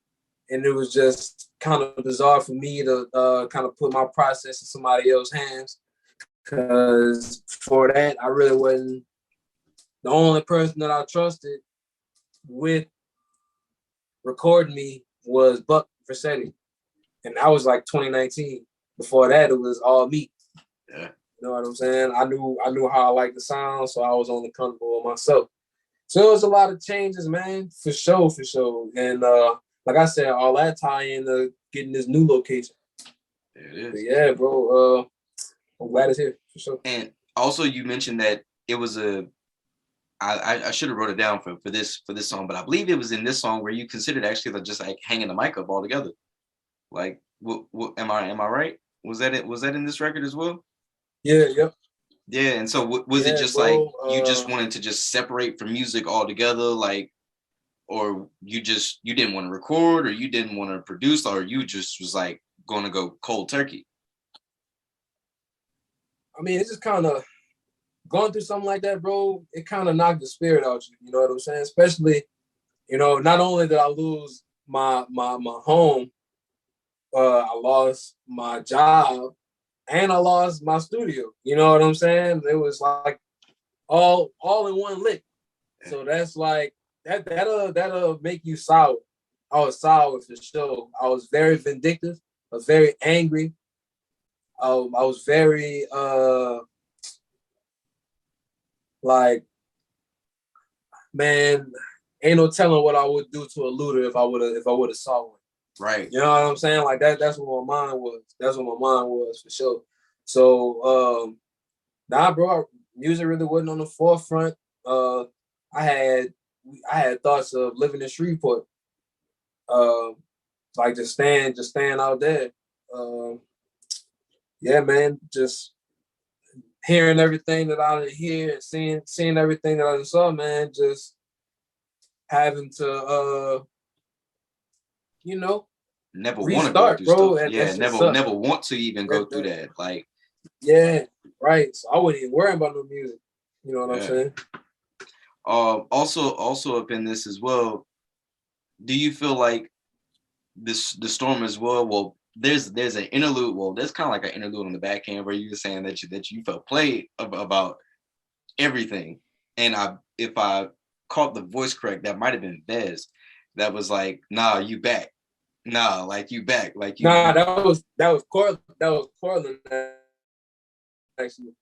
and it was just kind of bizarre for me to kind of put my process in somebody else's hands. Because for that, I really wasn't the only person that I trusted with recording me was Buck Versetti. And that was like 2019. Before that, it was all me. Yeah. You know what I'm saying? I knew how I liked the sound, so I was only comfortable with myself. So it was a lot of changes, man, for sure. And like I said, all that tie into getting this new location. It is. But yeah, bro. I'm glad it's here for sure. And Also, you mentioned that it was I should have wrote it down for this song, but I believe it was in this song where you considered actually like just like hanging the mic up altogether. Like, what am I right? Was that it? Was that in this record as well? Yeah, yep. Yeah, and so was it just bro, like you just wanted to just separate from music altogether, like, or you didn't want to record, or you didn't want to produce, or you just was like going to go cold turkey? I mean, it's just kind of going through something like that, bro. It kind of knocked the spirit out you. You know what I'm saying? Especially, not only did I lose my home, I lost my job, and I lost my studio. You know what I'm saying? It was like all in one lick. So that's like that'll make you sour. I was sour for sure. I was very vindictive. I was very angry. I was very like, man, ain't no telling what I would do to a looter if I would have saw one. Right. You know what I'm saying? Like that's what my mind was. That's what my mind was for sure. So nah, bro, music really wasn't on the forefront. I had thoughts of living in Shreveport. Like just staying out there. Yeah, man, just hearing everything that I hear and seeing everything that I saw, man, just having to never want to go restart, through bro. stuff. Yeah, never want to even go through that. Like, yeah, right. So I wouldn't even worry about no music. You know what I'm saying? Also up in this as well, do you feel like the storm as well? Well, there's an interlude. Well, there's kind of like an interlude on the back end where you were saying that you felt played about everything. And if I caught the voice correct, that might have been Bez. That was like, nah, you back. Nah, like you back. Like you. Nah, that was Cortland actually.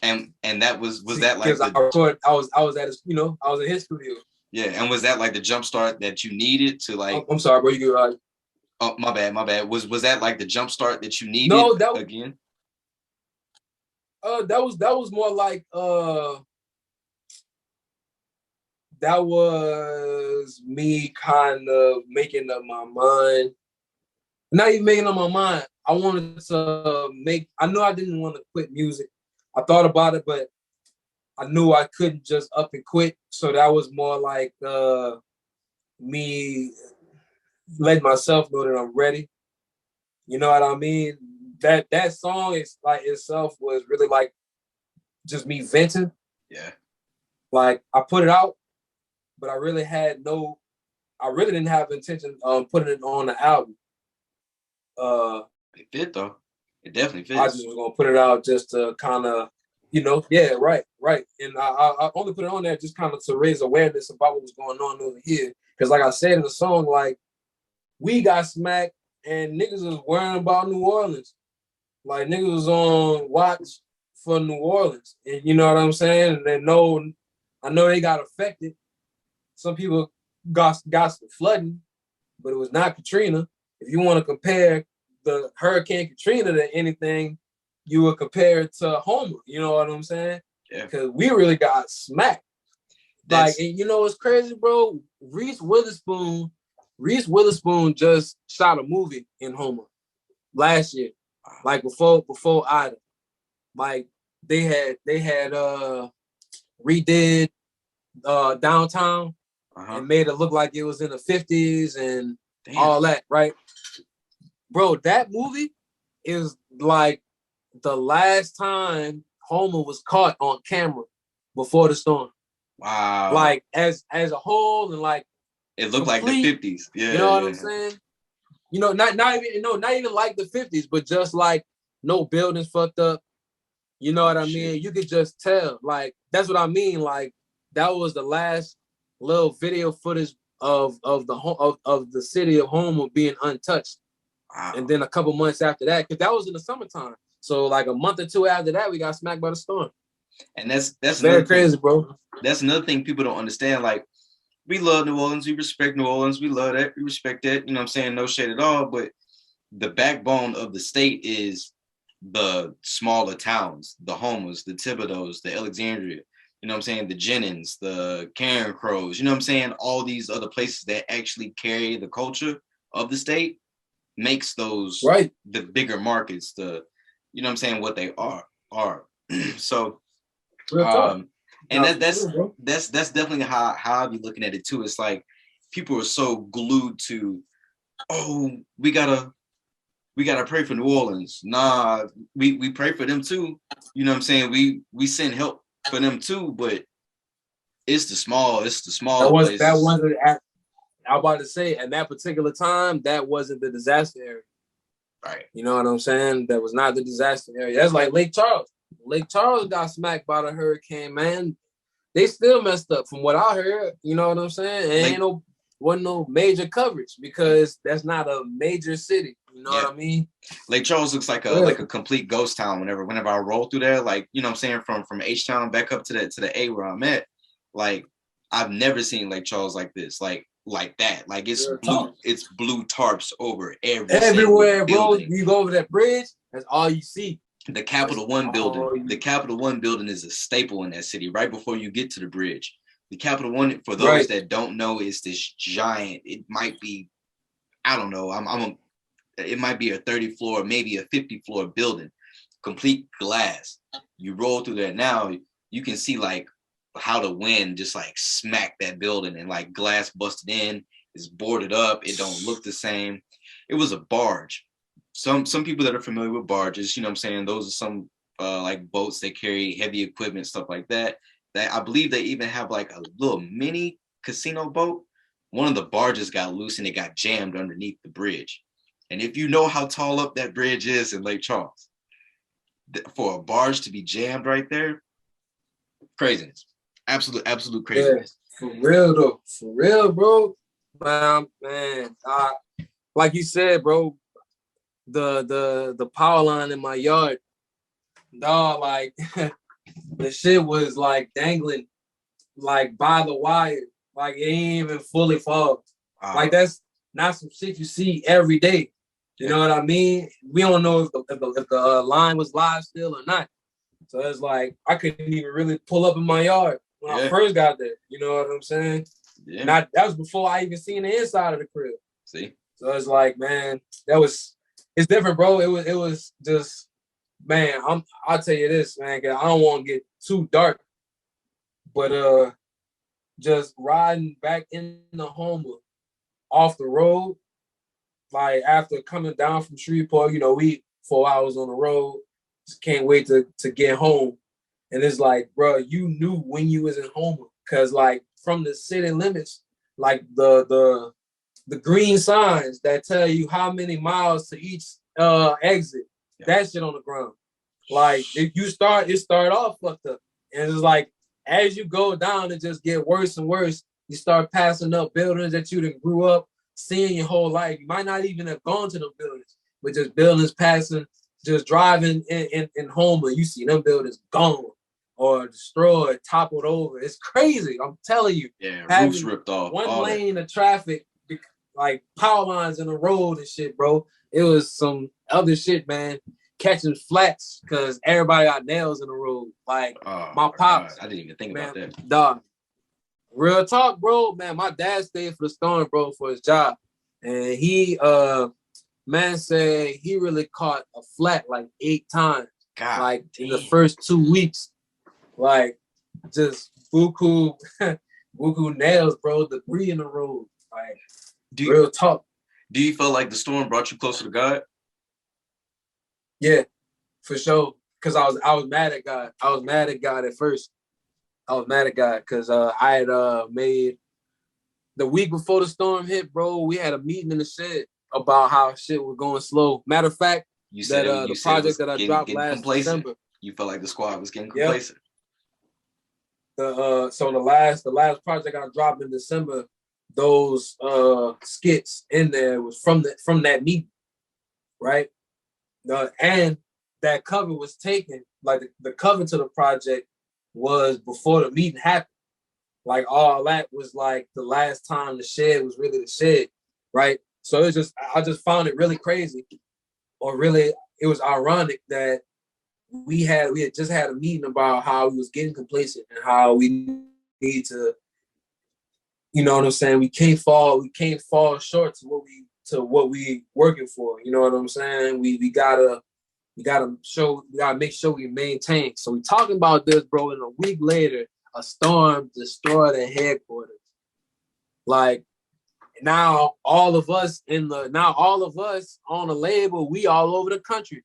And that was that like I was at his, I was in his studio. Yeah, and was that like the jump start that you needed to like? I'm sorry, bro. You get right. Oh, my bad. Was that like the jump start that you needed? No, that again. That was more like that was me kind of making up my mind. Not even making up my mind. I wanted to I knew I didn't want to quit music. I thought about it, but I knew I couldn't just up and quit. So that was more like me letting myself know that I'm ready. You know what I mean? That song is like itself was really like just me venting. Yeah. Like I put it out, but I really didn't have intention of putting it on the album. It fit though. It definitely fits. I just was gonna put it out just to kind of, yeah, right. And I only put it on there just kind of to raise awareness about what was going on over here. Because like I said in the song, like we got smacked and niggas was worrying about New Orleans. Like niggas was on watch for New Orleans. And you know what I'm saying? And I know they got affected. Some people got some flooding, but it was not Katrina. If you want to compare the Hurricane Katrina to anything, you would compare it to Homer. You know what I'm saying? Yeah. Because we really got smacked. And you know what's crazy, bro? Reese Witherspoon just shot a movie in Homer last year, like before Ida. Like they had redid downtown and made it look like it was in the 50s and all that, right? Bro, that movie is like the last time Homer was caught on camera before the storm. Wow. Like as a whole, and like it looked like the 50s. Yeah. You know what I'm saying? Not even like the 50s, but just like no buildings fucked up. You know what I mean? You could just tell. Like that's what I mean. Like that was the last little video footage of the city of Homer being untouched. Wow. And then a couple months after that, because that was in the summertime. So like a month or two after that, we got smacked by the storm. And that's very crazy, bro. That's another thing people don't understand. Like we love New Orleans, we respect New Orleans, we love that, we respect that. You know what I'm saying? No shade at all. But the backbone of the state is the smaller towns, the Homers, the Thibodeaux, the Alexandria, you know what I'm saying, the Jennings, the Karen Crows, you know what I'm saying, all these other places that actually carry the culture of the state makes those the bigger markets, you know what I'm saying, what they are. So and that's definitely how I be looking at it too. It's like people are so glued to, oh, we gotta pray for New Orleans. Nah, we pray for them too. You know what I'm saying? We send help for them too, but it's the small places. That wasn't I was about to say, at that particular time, that wasn't the disaster area. Right. You know what I'm saying? That was not the disaster area. That's like Lake Charles. Lake Charles got smacked by the hurricane, man. They still messed up from what I heard. You know what I'm saying? And wasn't no major coverage because that's not a major city. You know what I mean? Lake Charles looks like a complete ghost town whenever I roll through there. Like, you know what I'm saying, from H-Town back up to the A where I'm at. Like, I've never seen Lake Charles like this. Like that. Like it's blue tarps over everywhere, bro. You go over that bridge, that's all you see. The Capital One building. The Capital One building is a staple in that city right before you get to the bridge. The Capital One, for those that don't know, is this giant, it might be, I don't know, it might be a 30 floor, maybe a 50 floor building, complete glass. You roll through there now, you can see like how the wind just like smacked that building and like glass busted in, it's boarded up, it don't look the same. It was a barge. Some people that are familiar with barges, you know what I'm saying, those are some like boats that carry heavy equipment, stuff like that. That I believe they even have like a little mini casino boat. One of the barges got loose and it got jammed underneath the bridge. And if you know how tall up that bridge is in Lake Charles, for a barge to be jammed right there, craziness. Absolute craziness. Yeah, for real though. For real, bro. Man, like you said, bro, the power line in my yard, dog, like the shit was like dangling like by the wire. Like it ain't even fully fogged. Like that's not some shit you see every day. You know what I mean? We don't know if the line was live still or not. So it's like I couldn't even really pull up in my yard when I first got there. You know what I'm saying? Yeah. That was before I even seen the inside of the crib. See? So it's like, man, it's different, bro. It was just, man, I'll tell you this, man, 'cause I don't want to get too dark. But just riding back in the Homer off the road, like after coming down from Shreveport, you know, we 4 hours on the road, just can't wait to get home. And it's like, bro, you knew when you was in Homer, because like from the city limits, like the green signs that tell you how many miles to each exit, that shit on the ground. Like if you start off fucked up, and it's like as you go down, it just get worse and worse. You start passing up buildings that you done grew up seeing your whole life. You might not even have gone to the buildings, but just buildings passing, just driving in Homer, you see them buildings gone or destroyed, toppled over. It's crazy. I'm telling you. Yeah, roofs ripped off. One lane of traffic, like power lines in the road and shit, bro. It was some other shit, man. Catching flats because everybody got nails in the road. Like my pops. God. I didn't even think about that. Dog. Real talk, bro. Man, my dad stayed for the storm, bro, for his job. And he man said he really caught a flat like 8 times. God, like in the first 2 weeks. Like just buku nails, bro, debris in the road. Like real talk. Do you feel like the storm brought you closer to God? Yeah, for sure. Cause I was mad at God. I was mad at God at first. I was mad at God because I had made the week before the storm hit, bro. We had a meeting in the shed about how shit was going slow. Matter of fact, you said the project that I dropped last December. You felt like the squad was getting complacent. So the last project I dropped in December, those skits in there was from that meeting, right? And that cover was taken, like the cover to the project was before the meeting happened. Like all that was like the last time the shed was really the shed, right? So I just found it really crazy, or really, it was ironic that we had just had a meeting about how we was getting complacent and how we need to, you know what I'm saying? We can't fall short to what we working for. You know what I'm saying? We gotta make sure we maintain. So we talking about this, bro, and a week later, a storm destroyed their headquarters. Like, now all of us on the label, we all over the country.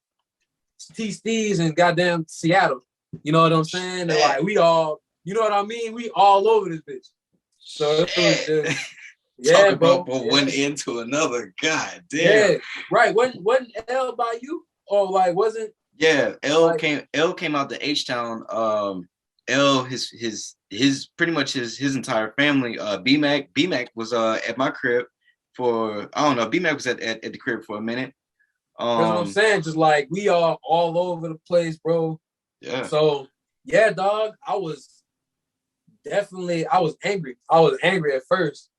T-Steez and goddamn Seattle. You know what I'm saying? And like, we all, you know what I mean? We all over this bitch. So it was just, yeah, talk bro. About from one end to another. God damn. Yeah, right. Wasn't L by you? Or like, wasn't? Yeah, L came out to H-Town. L, his pretty much his entire family. B-Mac was at my crib for, I don't know, B-Mac was at the crib for a minute. That's what I'm saying. Just like, we are all over the place, bro. Yeah. So yeah, dog. I was angry. I was angry at first.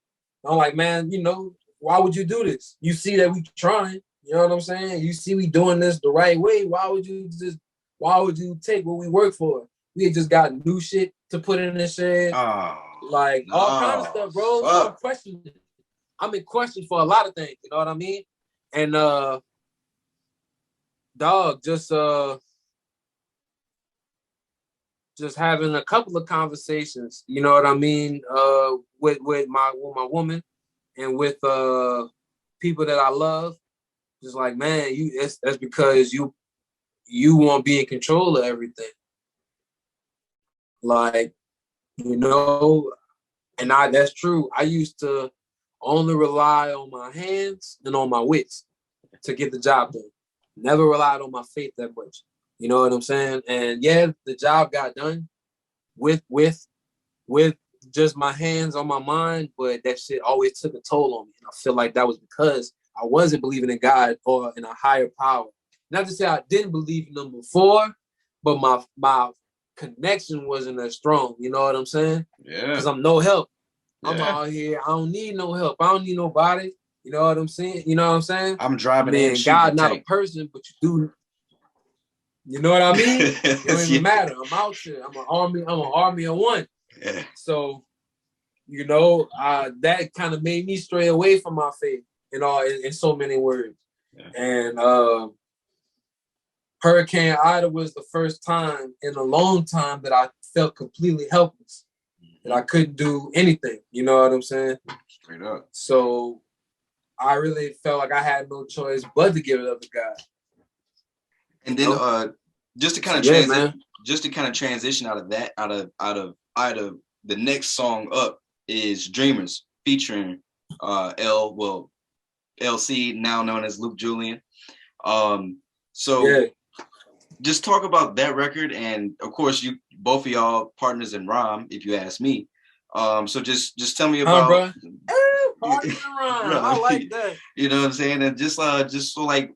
I'm like, man, you know, why would you do this? You see that we trying. You know what I'm saying? You see we doing this the right way. Why would you take what we work for? We had just got new shit to put in this shit. Like, all kind of stuff, bro. I'm questioning. I'm in question for a lot of things. You know what I mean? And dog, just having a couple of conversations, you know what I mean, with my woman and with people that I love. Just like, man, that's because you won't be in control of everything. Like, you know, and that's true. I used to only rely on my hands and on my wits to get the job done. Never relied on my faith that much. You know what I'm saying? And yeah, the job got done with just my hands on my mind, but that shit always took a toll on me. And I feel like that was because I wasn't believing in God or in a higher power. Not to say I didn't believe in them before, but my connection wasn't as strong. You know what I'm saying? Yeah. Because I'm no help. Yeah. I'm out here. I don't need no help. I don't need nobody. You know what I'm saying? You know what I'm saying? I'm driving in. God, not a person, but you do. You know what I mean? It don't even matter. I'm out here. I'm an army of one. Yeah. So, you know, that kind of made me stray away from my faith in so many words. Yeah. And Hurricane Ida was the first time in a long time that I felt completely helpless. That I couldn't do anything. You know what I'm saying? Straight up. So I really felt like I had no choice but to give it up to God. And then just to kind of transition out of that, out of the next song up is Dreamers featuring LC, now known as Luke Julian. Just talk about that record, and of course you both of y'all partners in rhyme, if you ask me. So just tell me about partners in rhyme. I like that. You know what I'm saying? And just so like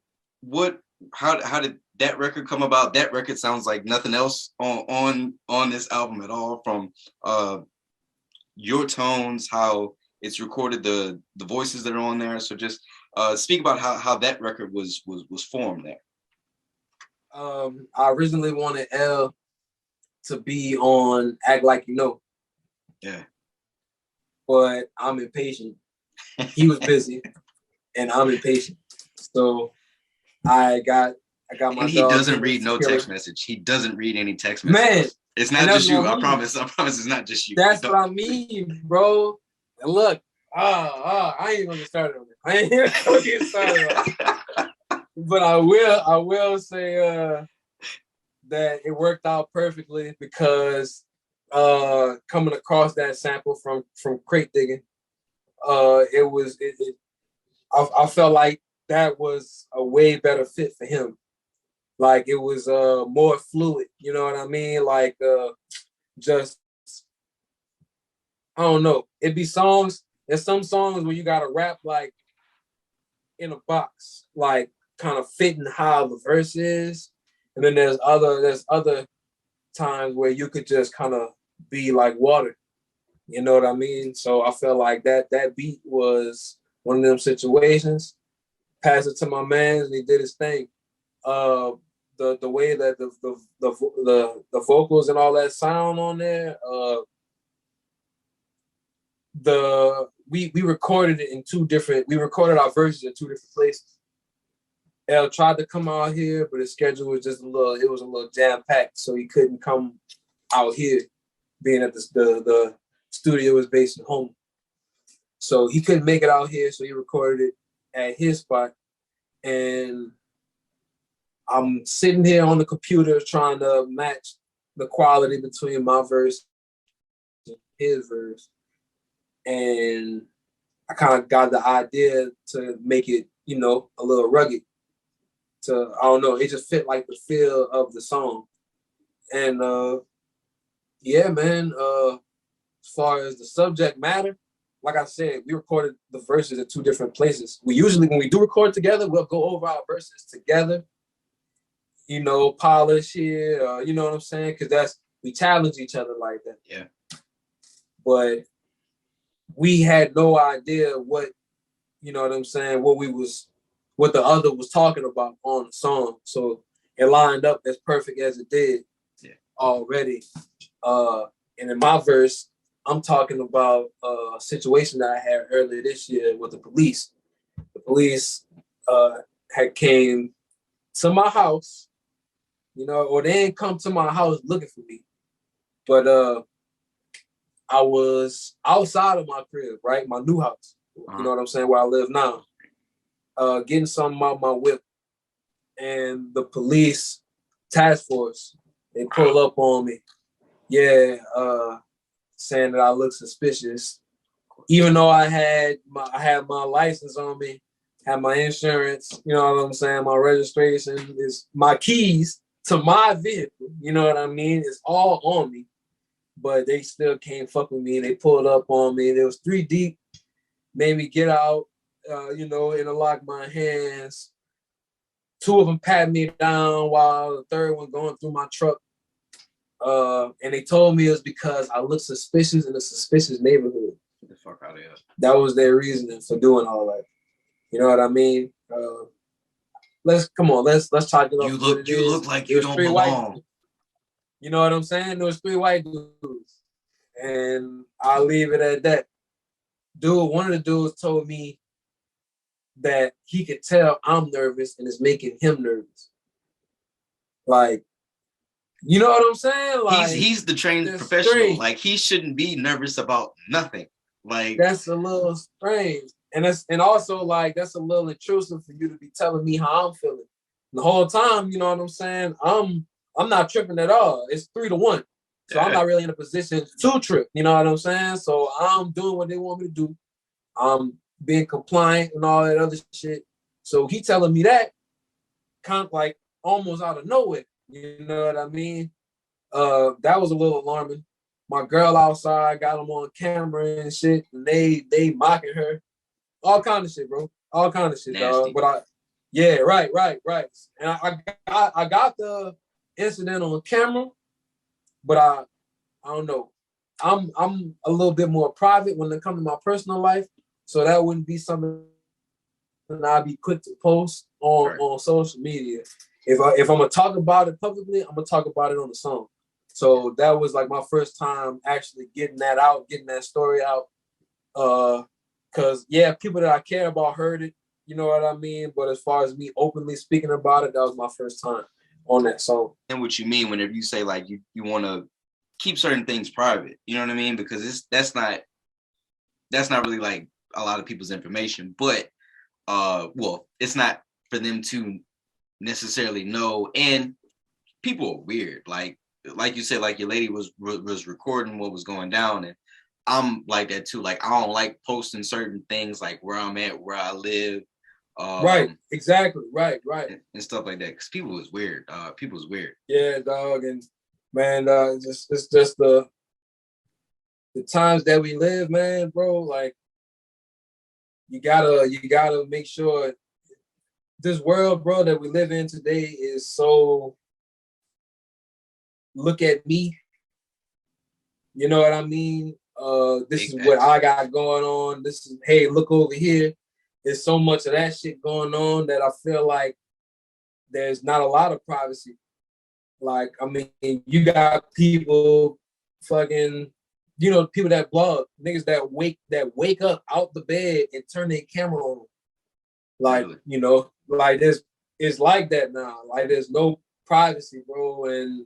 how did that record come about? That record sounds like nothing else on this album at all, from your tones, how it's recorded, the voices that are on there. So just speak about how that record was formed there. I originally wanted L to be on Act Like You Know. Yeah. But I'm impatient. He was busy and I'm impatient. So I got my and he dog. Doesn't read no text message. He doesn't read any text messages. Man, it's not just you. I promise it's not just you. That's what I mean, bro. And look, I ain't gonna start on it. I ain't gonna get started on it. But I will say that it worked out perfectly because coming across that sample from Crate Digging, I felt like that was a way better fit for him. Like, it was more fluid, you know what I mean? Like, just, I don't know. It'd be songs, there's some songs where you gotta rap like in a box, like kind of fitting how the verse is. And then there's other times where you could just kind of be like water. You know what I mean? So I felt like that beat was one of them situations. Passed it to my man and he did his thing. The way that the vocals and all that sound on there, we recorded it in we recorded our verses in 2 different places. L tried to come out here, but his schedule was just it was a little jam-packed, so he couldn't come out here, being that the studio was based at home. So he couldn't make it out here, so he recorded it at his spot. And I'm sitting here on the computer trying to match the quality between my verse and his verse. And I kind of got the idea to make it, a little rugged. I don't know, it just fit like the feel of the song. And yeah, man, as far as the subject matter, like I said, we recorded the verses at 2 different places. We usually, when we do record together, we'll go over our verses together, polish here, you know what I'm saying? Because we challenge each other like that. Yeah. But we had no idea what, you know what I'm saying, what the other was talking about on the song. So it lined up as perfect as it did already. And in my verse, I'm talking about a situation that I had earlier this year with the police. The police had came to my house, or they didn't come to my house looking for me. But I was outside of my crib, right? My new house. You know what I'm saying? Where I live now. Getting something out my whip. And the police task force, they pull up on me. Yeah, saying that I look suspicious. Even though I had my license on me, had my insurance, you know what I'm saying? My registration is my keys to my vehicle, you know what I mean? It's all on me. But they still can't fuck with me. They pulled up on me. There was 3 deep, made me get out, interlock my hands. 2 of them pat me down while the 3rd one going through my truck. And they told me it was because I look suspicious in a suspicious neighborhood. Get the fuck out of here. That was their reasoning for doing all that. You know what I mean? Let's talk it up. You look like you don't belong. You know what I'm saying? There was 3 white dudes. And I'll leave it at that. One of the dudes told me that he could tell I'm nervous and it's making him nervous. Like, you know what I'm saying? Like, he's the trained professional. Strange. Like, he shouldn't be nervous about nothing. Like, that's a little strange. And also like that's a little intrusive for you to be telling me how I'm feeling. The whole time, you know what I'm saying? I'm not tripping at all. It's 3-1. So I'm not really in a position to trip. You know what I'm saying? So I'm doing what they want me to do. I'm being compliant and all that other shit. So he telling me that kind of like almost out of nowhere. You know what I mean? That was a little alarming. My girl outside got them on camera and shit, and they mocking her. All kind of shit, bro. All kind of shit, dog. But right. And I got the incident on camera, but I don't know. I'm a little bit more private when it comes to my personal life, so that wouldn't be something that I'd be quick to post on social media. If I'm gonna talk about it publicly, I'm gonna talk about it on the song. So that was like my first time actually getting that story out. Cause people that I care about heard it, you know what I mean? But as far as me openly speaking about it, that was my first time on that song. And what you mean whenever you say like you want to keep certain things private, you know what I mean? Because that's not really like a lot of people's information, but it's not for them to necessarily know. And people are weird, like you said, like your lady was recording what was going down, and I'm like that too. Like I don't like posting certain things, like where I'm at, where I live. Right, exactly, right, and stuff like that. Because people is weird. People's weird. Yeah, dog, and man, it's just the times that we live, man, bro. Like you gotta make sure this world, bro, that we live in today is so. Look at me. You know what I mean? This is what I got going on. This is, hey, look over here. There's so much of that shit going on that I feel like there's not a lot of privacy. Like, I mean, you got people fucking, you know, people that blog, niggas that wake up out the bed and turn their camera on. Like, Really? you know, like this, it's like that now. Like, there's no privacy, bro. And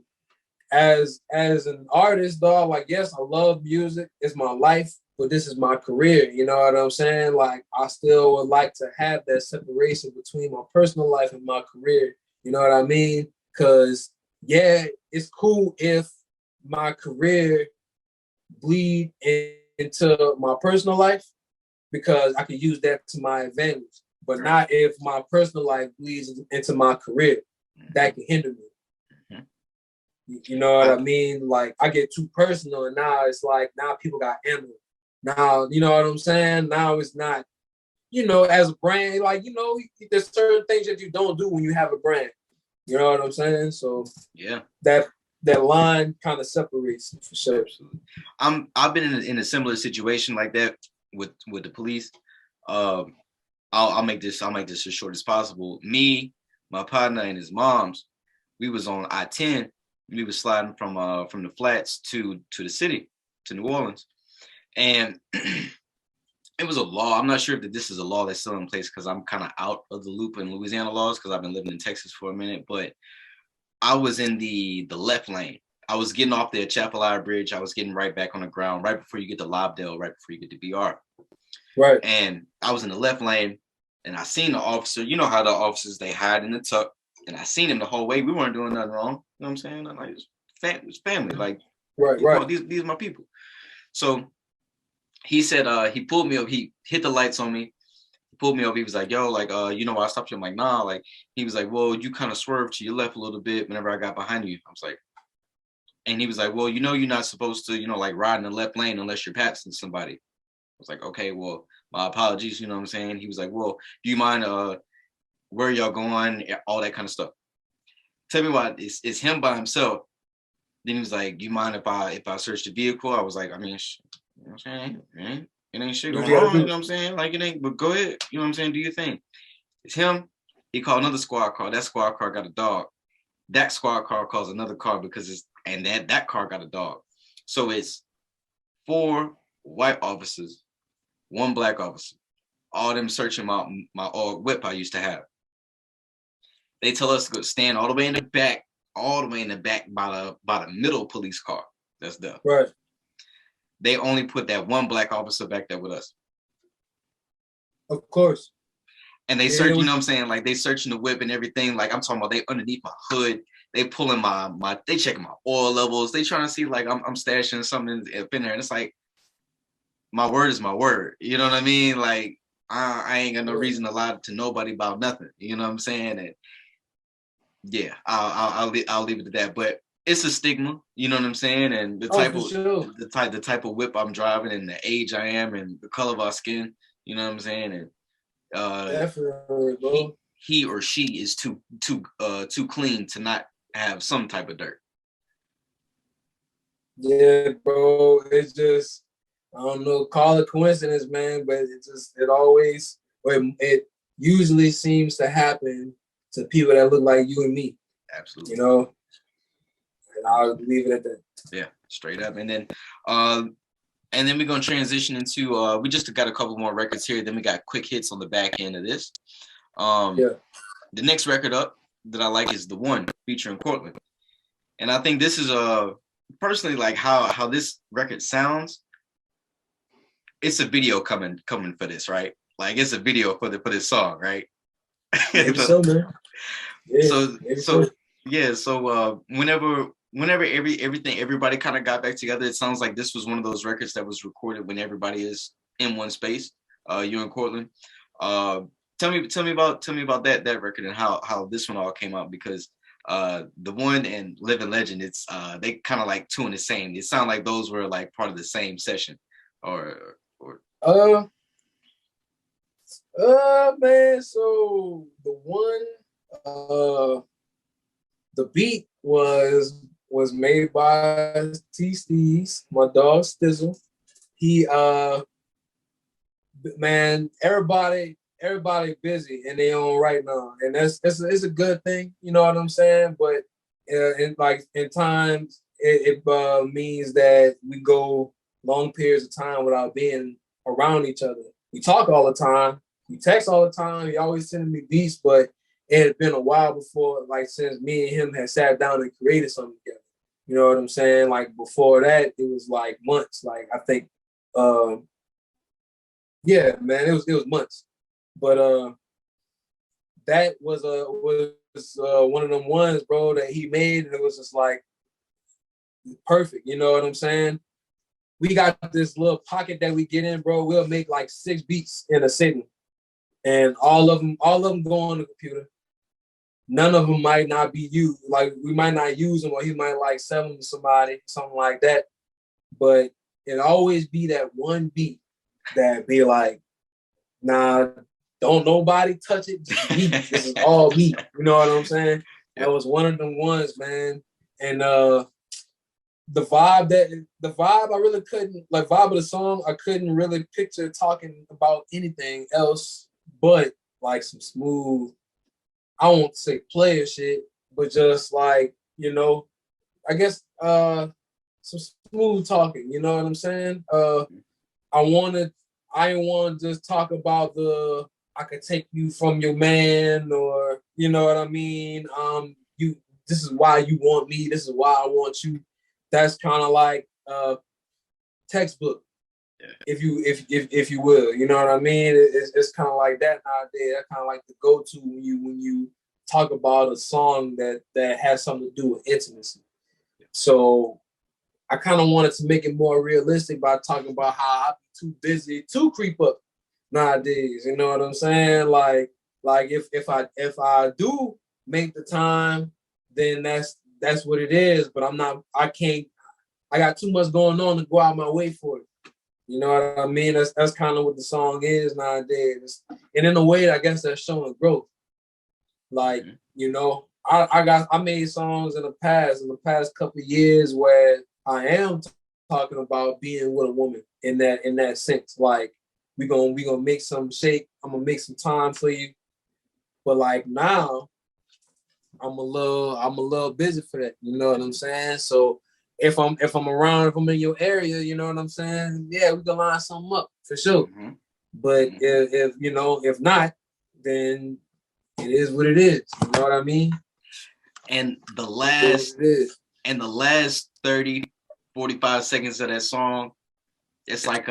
as an artist, dog, like, yes, I love music. It's my life, but this is my career. You know what I'm saying? Like, I still would like to have that separation between my personal life and my career. You know what I mean? Because, yeah, it's cool if my career bleed into my personal life because I can use that to my advantage, but not if my personal life bleeds into my career. That can hinder me. You know what I mean? Like, I get too personal, and now it's like, now people got ammo. Now, you know what I'm saying? Now it's not, you know, as a brand, like, you know, there's certain things that you don't do when you have a brand. You know what I'm saying? So yeah, that line kind of separates for sure. Absolutely. I've been in a similar situation like that with the police. I'll make this as short as possible. Me, my partner, and his mom's, we was on I-10. We was sliding from the flats to the city, to New Orleans, and it was a law. I'm not sure if this is a law that's still in place because I'm kind of out of the loop in Louisiana laws because I've been living in Texas for a minute. But I was in the left lane. I was getting off the Chapel Bridge. I was getting right back on the ground right before you get to Lobdell, right before you get to BR. Right. And I was in the left lane, and I seen the officer. You know how the officers, they hide in the tuck. And I seen him the whole way. We weren't doing nothing wrong. You know what I'm saying? I'm like, it's family. Like, right. These are my people. So he said, he pulled me up. He hit the lights on me. He pulled me up. He was like, yo, like, you know why I stopped you? I'm like, nah. Like, he was like, well, you kind of swerved to your left a little bit whenever I got behind you. I was like, and he was like, well, you know, you're not supposed to, you know, like ride in the left lane unless you're passing somebody. I was like, okay, well, my apologies. You know what I'm saying? He was like, well, do you mind, where y'all going, all that kind of stuff. Tell me why it's him by himself. Then he was like, you mind if I search the vehicle? I was like, I mean, you know what I'm saying? It ain't shit going on, you know what I'm saying? Like, it ain't, but go ahead, you know what I'm saying? Do your thing. It's him. He called another squad car. That squad car got a dog. That squad car calls another car because that car got a dog. So it's 4 white officers, 1 black officer, all them searching my old whip I used to have. They tell us to go stand all the way in the back by the middle police car that's there. Right. They only put that 1 black officer back there with us. Of course. And they search, you know what I'm saying? Like, they searching the whip and everything. Like, I'm talking about, they underneath my hood. They pulling they checking my oil levels. They trying to see, like, I'm stashing something up in there. And it's like, my word is my word. You know what I mean? Like, I ain't got no reason to lie to nobody about nothing. You know what I'm saying? And yeah, I'll leave it to that. But it's a stigma, you know what I'm saying? And the type of whip I'm driving and the age I am and the color of our skin, you know what I'm saying? And definitely, bro. He or she is too clean to not have some type of dirt. Yeah, bro. It's just, I don't know, call it coincidence, man, but it usually seems to happen to people that look like you and me. Absolutely. You know? And I'll leave it at that. Yeah, straight up. And then we're gonna transition into we just got a couple more records here, then we got quick hits on the back end of this. The next record up that I like is The One featuring Cortland. And I think this is personally, like, how this record sounds. It's a video coming for this, right? Like, it's a video for this song, right? So, man. Yeah, so whenever everybody kind of got back together, it sounds like this was one of those records that was recorded when everybody is in one space. You and Cortland. Tell me about that record and how this one all came out, because The One and Living Legend, it's they kind of like two in the same. It sounded like those were like part of the same session, or man, so The One, the beat was made by T Steez, my dog Stizzle. He man, everybody everybody busy in their own right now, and it's a good thing. You know what I'm saying? But in times, it means that we go long periods of time without being around each other. We talk all the time, we text all the time. He always sending me beats, but it had been a while before, like since me and him had sat down and created something together. You know what I'm saying? Like before that, it was like months. Like I think, yeah, man, it was months. But that was one of them ones, bro, that he made, and it was just like perfect. You know what I'm saying? We got this little pocket that we get in, bro. We'll make like 6 beats in a sitting, and all of them go on the computer. None of them might not be used. Like we might not use them, or he might like sell them to somebody, something like that. But it always be that one beat that be like, nah, don't nobody touch it. Just me. This is all me. You know what I'm saying? That was one of them ones, man. And the vibe I really couldn't, like, vibe of the song, I couldn't really picture talking about anything else but like some smooth, I won't say player shit, but just like, you know, I guess some smooth talking, you know what I'm saying? I didn't want to just talk about I could take you from your man, or you know what I mean? This is why you want me, this is why I want you. That's kind of like textbook, if you will, you know what I mean? It's kind of like that nowadays. That's kind of like the go-to when you talk about a song that has something to do with intimacy. So I kind of wanted to make it more realistic by talking about how I'm too busy to creep up nowadays. You know what I'm saying? Like if I do make the time, then that's what it is. But I can't. I got too much going on to go out my way for it. You know what I mean? That's kind of what the song is nowadays. And in a way, I guess that's showing growth. Like, you know, I made songs in the past couple of years where I am talking about being with a woman in that sense. Like, we gonna make some shake. I'm gonna make some time for you. But like now, I'm a little busy for that. You know what I'm saying? So if I'm around, if I'm in your area, you know what I'm saying? Yeah, we can line something up for sure. Mm-hmm. But if you know, if not, then it is what it is. You know what I mean? And the last 30, 45 seconds of that song, it's a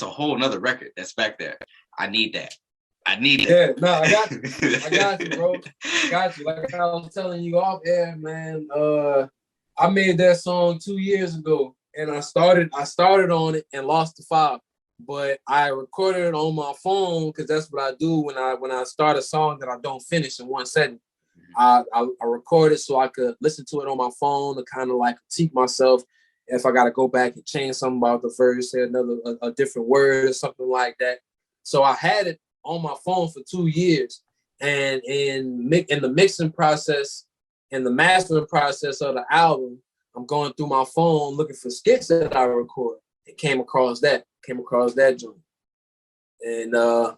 whole nother record that's back there. I need that. Yeah, no, I got you. I got you, bro. Got you. Like I was telling you off air, man. I made that song 2 years ago, and I started on it and lost the file. But I recorded it on my phone because that's what I do when I start a song that I don't finish in one setting. I record it so I could listen to it on my phone to kind of like critique myself if I got to go back and change something about the verse, say a different word or something like that. So I had it on my phone for 2 years, and in the mixing process and the mastering process of the album, I'm going through my phone looking for skits that I record. It came across that joint, and I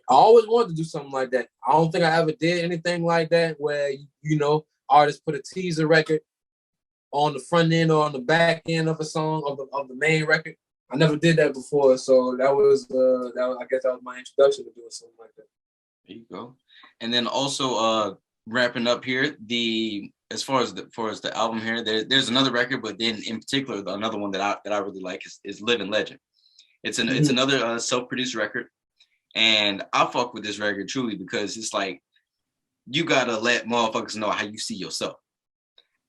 always wanted to do something like that. I don't think I ever did anything like that where, you know, artists put a teaser record on the front end or on the back end of a song of the main record. I never did that before, so I guess that was my introduction to doing something like that. There you go. And then also wrapping up here, as far as the album here, there's another record, but then in particular another one that I really like is Living Legend. It's another self-produced record, and I fuck with this record truly because it's like you gotta let motherfuckers know how you see yourself,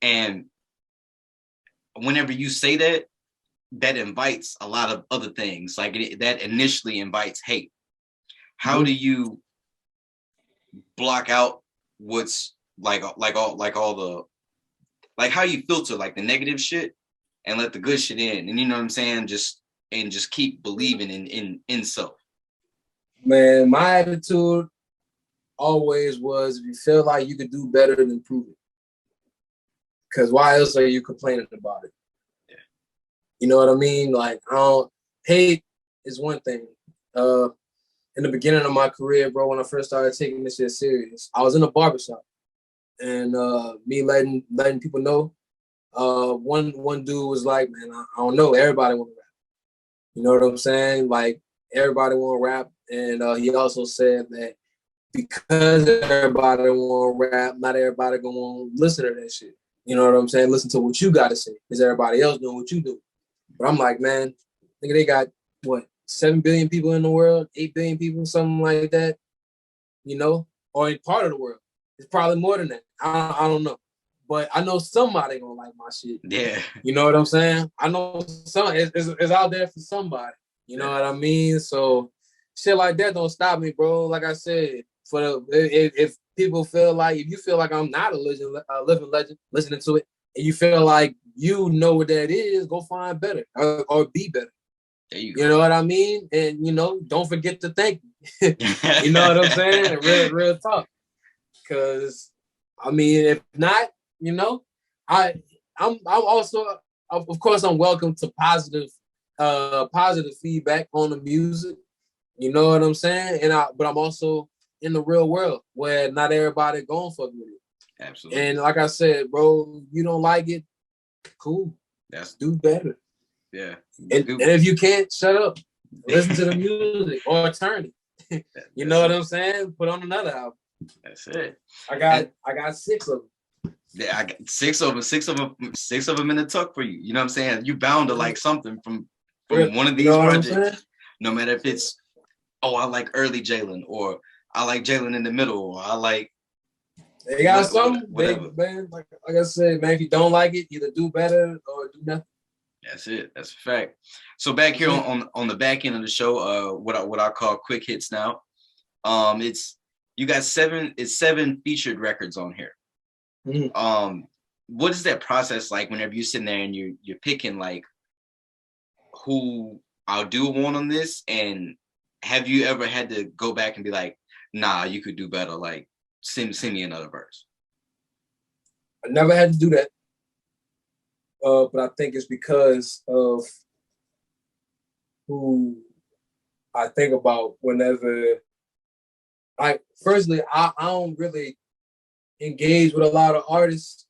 and whenever you say that, that invites a lot of other things. Like that initially invites hate. How do you block out what's all the, like how you filter like the negative shit and let the good shit in? And you know what I'm saying? Just keep believing in self. Man, my attitude always was, if you feel like you could do better, then prove it. Because why else are you complaining about it? You know what I mean? Like, hate is one thing. in the beginning of my career, bro, when I first started taking this shit serious, I was in a barbershop and me letting people know. One dude was like, man, I don't know, everybody want to rap. You know what I'm saying? Like everybody want to rap, and he also said that because everybody want to rap, not everybody gonna want to listen to that shit. You know what I'm saying? Listen to what you got to say. Is everybody else doing what you do? But I'm like, man, nigga, they got what, 7 billion people in the world, 8 billion people, something like that. You know, or in part of the world, it's probably more than that. I don't know, but I know somebody gonna like my shit. Yeah. You know what I'm saying? I know it's out there for somebody. You know what I mean? So shit like that don't stop me, bro. Like I said, if people feel like, if you feel like I'm not a living legend, listening to it, and you feel like you know what that is, go find better or be better. There you know what I mean? And you know, don't forget to thank me. You know what I'm saying? Real talk. Cause I mean, if not, you know, I'm also, of course, I'm welcome to positive feedback on the music. You know what I'm saying? But I'm also in the real world where not everybody going for with it. Absolutely. And like I said, bro, you don't like it, cool. Do better. Yeah. And if you can't, shut up. Listen to the music or turn it. You know what I'm saying? Put on another album. That's it. I got 6 of them. Yeah, I got six of them in the tuck for you. You know what I'm saying? You bound to like something from one of these projects. No matter if it's, oh, I like early Jalen, or I like Jalen in the middle, or I like. They got something. Whatever. Man, like I said, man, if you don't like it, either do better or do nothing. That's it. That's a fact. So back here on the back end of the show, what I call quick hits now. You got 7 featured records on here. Mm-hmm. What is that process like whenever you're sitting there and you're picking like who I'll do one on this? And have you ever had to go back and be like, nah, you could do better, like send me another verse? I never had to do that. But I think it's because of who I think about whenever I don't really engage with a lot of artists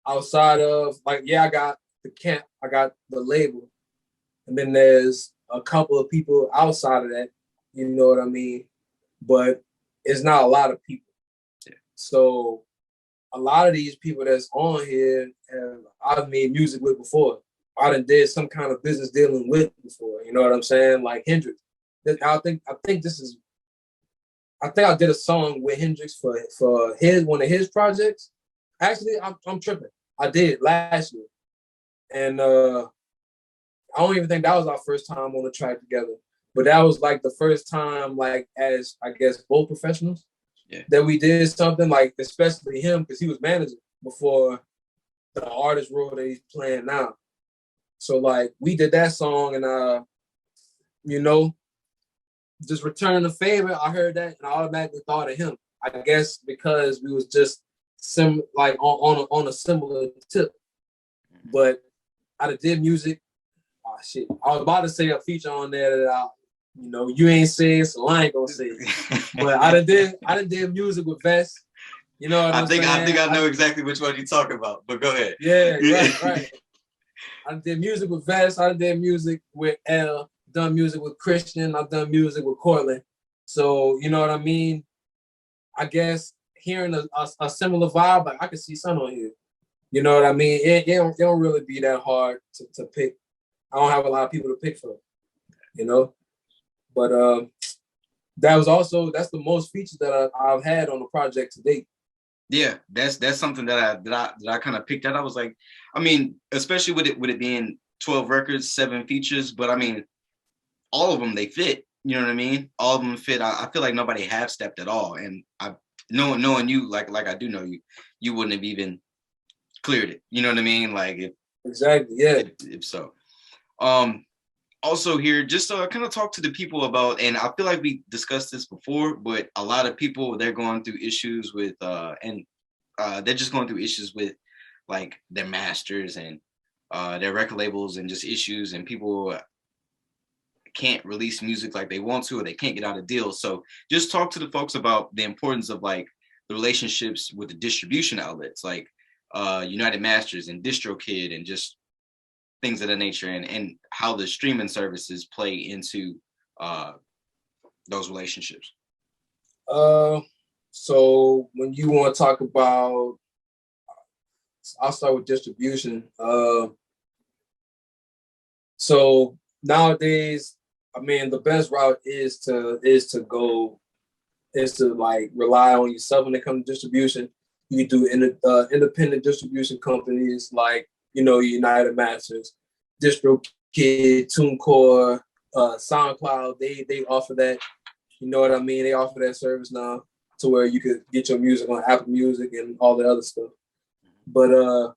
outside of like, I got the camp, I got the label, and then there's a couple of people outside of that, you know what I mean? But it's not a lot of people. Yeah. So a lot of these people that's on here I've made music with before. I done did some kind of business dealing with before, you know what I'm saying? Like Hendrix. I think I did a song with Hendrix for one of his projects. Actually, I'm tripping. I did last year. And I don't even think that was our first time on the track together. But that was like the first time, like, as I guess both professionals, that we did something, like, especially him, because he was manager before the artist role that he's playing now. So like we did that song, and you know, just returning the favor. I heard that and I automatically thought of him. I guess because we was just on a similar tip. But I did music. Oh shit! I was about to say a feature on there that you ain't saying, so I ain't gonna say it. But I did music with Vest. You know what I'm saying? I think I know exactly which one you're talking about. But go ahead. Yeah, right. I did music with Vest. I did music with L. Done music with Christian. I've done music with Cortland. So you know what I mean? I guess hearing a similar vibe, like I could see something on here. You know what I mean? It don't really be that hard to pick. I don't have a lot of people to pick from, you know? But that's the most features that I've had on the project to date. Yeah, that's something that I kind of picked out. I was like, I mean, especially with it being 12 records, 7 features, but I mean, all of them, they fit. You know what I mean? All of them fit. I feel like nobody half-stepped at all. And knowing you like I do know you, you wouldn't have even cleared it. You know what I mean? Like exactly, yeah. If so. Also here, just kind of talk to the people about, and I feel like we discussed this before, but a lot of people, they're going through issues with, they're just going through issues with like their masters and their record labels and just issues, and people can't release music like they want to, or they can't get out of deals. So just talk to the folks about the importance of like the relationships with the distribution outlets, like United Masters and DistroKid and just things of that nature, and how the streaming services play into those relationships. So when you want to talk about, I'll start with distribution. So nowadays, I mean, the best route is to like rely on yourself when it comes to distribution. You can do independent distribution companies like, you know, United Masters, DistroKid, TuneCore, SoundCloud. They offer that. You know what I mean? They offer that service now to where you could get your music on Apple Music and all the other stuff. But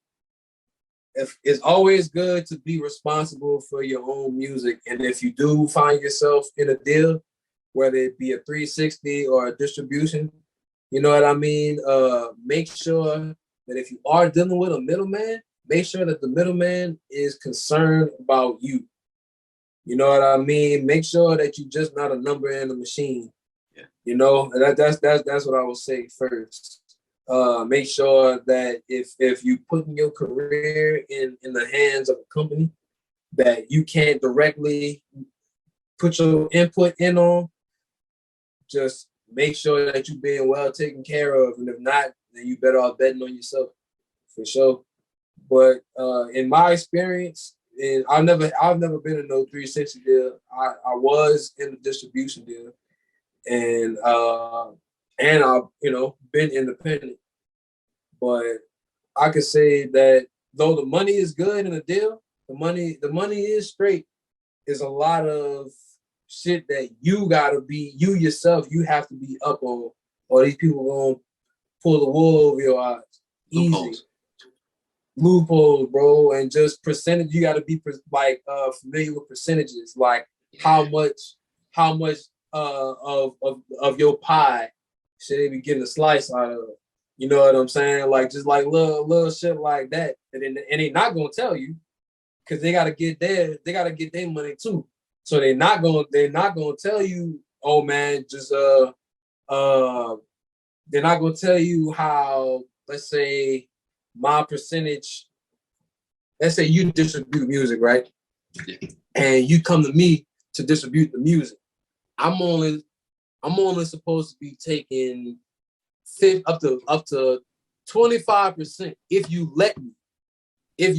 if it's always good to be responsible for your own music. And if you do find yourself in a deal, whether it be a 360 or a distribution, you know what I mean? Make sure that if you are dealing with a middleman, make sure that the middleman is concerned about you. You know what I mean? Make sure that you're just not a number in the machine. Yeah. You know, and that's what I would say first. Make sure that if you putting your career in the hands of a company that you can't directly put your input in on, just make sure that you're being well taken care of. And if not, then you better off betting on yourself for sure. But in my experience, and I've never been in no 360 deal. I was in the distribution deal, and I've been independent. But I could say that though the money is good in a deal, the money is straight. There's a lot of shit that you have to be up on, or these people gonna pull the wool over your eyes. Easy. Loopholes, bro, and just percentage. You got to be familiar with percentages, like how much of your pie should they be getting a slice out of? You know what I'm saying? Like just like little shit like that, and they not gonna tell you because they gotta get their money too. So they're not gonna tell you, oh man, just they're not gonna tell you how, let's say, my percentage, let's say you distribute music, right? Yeah. And you come to me to distribute the music. I'm only supposed to be taking up to 25% if you let me. In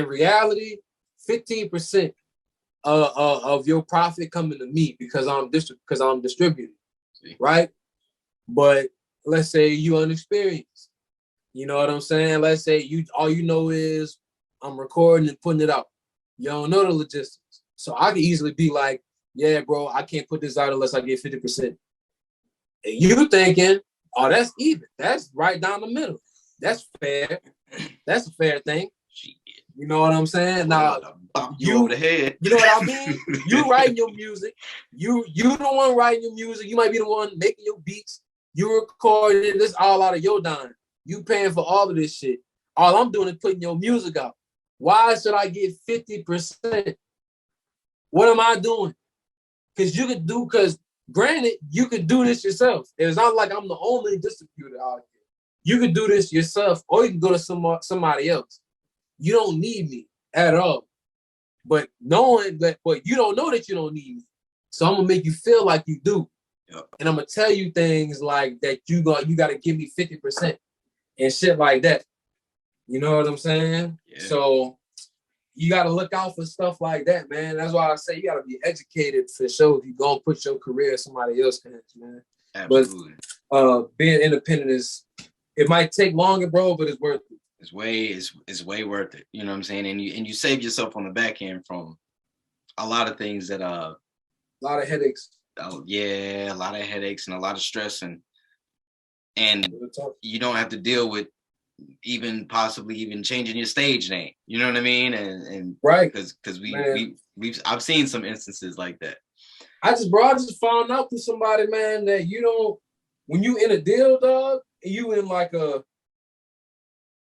reality, 15% of your profit coming to me because I'm distributing, right? But let's say you unexperienced. You know what I'm saying? Let's say all you know is I'm recording and putting it out. You don't know the logistics. So I can easily be like, yeah, bro, I can't put this out unless I get 50%. And you thinking, oh, that's even. That's right down the middle. That's fair. That's a fair thing. You know what I'm saying? Now, you over the head. You know what I mean? You writing your music. You the one writing your music. You might be the one making your beats. You recording this all out of your dime. You paying for all of this shit. All I'm doing is putting your music out. Why should I get 50%? What am I doing? Because granted, you could do this yourself. It's not like I'm the only distributor out here. You could do this yourself, or you can go to somebody else. You don't need me at all. But knowing that, but you don't know that you don't need me. So I'm gonna make you feel like you do. Yep. And I'm gonna tell you things like that you gotta give me 50% and shit like that. You know what I'm saying? Yeah. So you gotta look out for stuff like that, man. That's why I say you gotta be educated for sure if you're gonna put your career in somebody else's hands, man. Absolutely. But being independent it might take longer, bro, but it's worth it. It's way worth it. You know what I'm saying? And you save yourself on the back end from a lot of things that a lot of headaches. Oh yeah, a lot of headaches and a lot of stress, and you don't have to deal with possibly even changing your stage name. You know what I mean? And right, because I've seen some instances like that. I just found out through somebody, man, that when you in a deal, dog, and you in like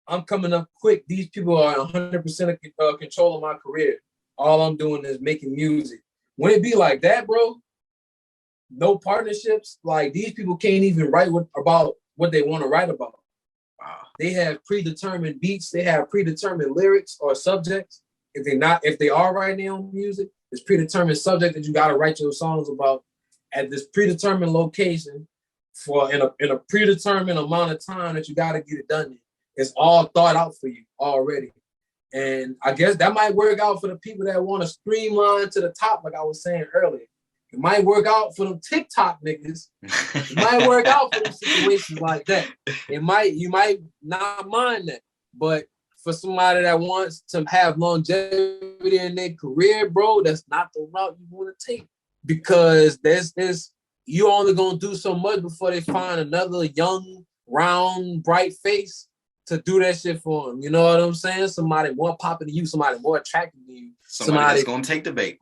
I'm coming up quick. These people are 100% control of my career. all I'm doing is making music. When it be like that, bro, no partnerships. Like these people can't even write about what they want to write about. Wow. They have predetermined beats. They have predetermined lyrics or subjects. If they are writing their own music, it's predetermined subject that you got to write your songs about at this predetermined location for in a predetermined amount of time that you got to get it done in. It's all thought out for you already. And I guess that might work out for the people that want to streamline to the top, like I was saying earlier. It might work out for them TikTok niggas. It might work out for them situations like that. You might not mind that. But for somebody that wants to have longevity in their career, bro, that's not the route you want to take. Because you only gonna do so much before they find another young, round, bright face to do that shit for them. You know what I'm saying? Somebody more popping than you, somebody more attractive than you. Somebody that's gonna take the bait.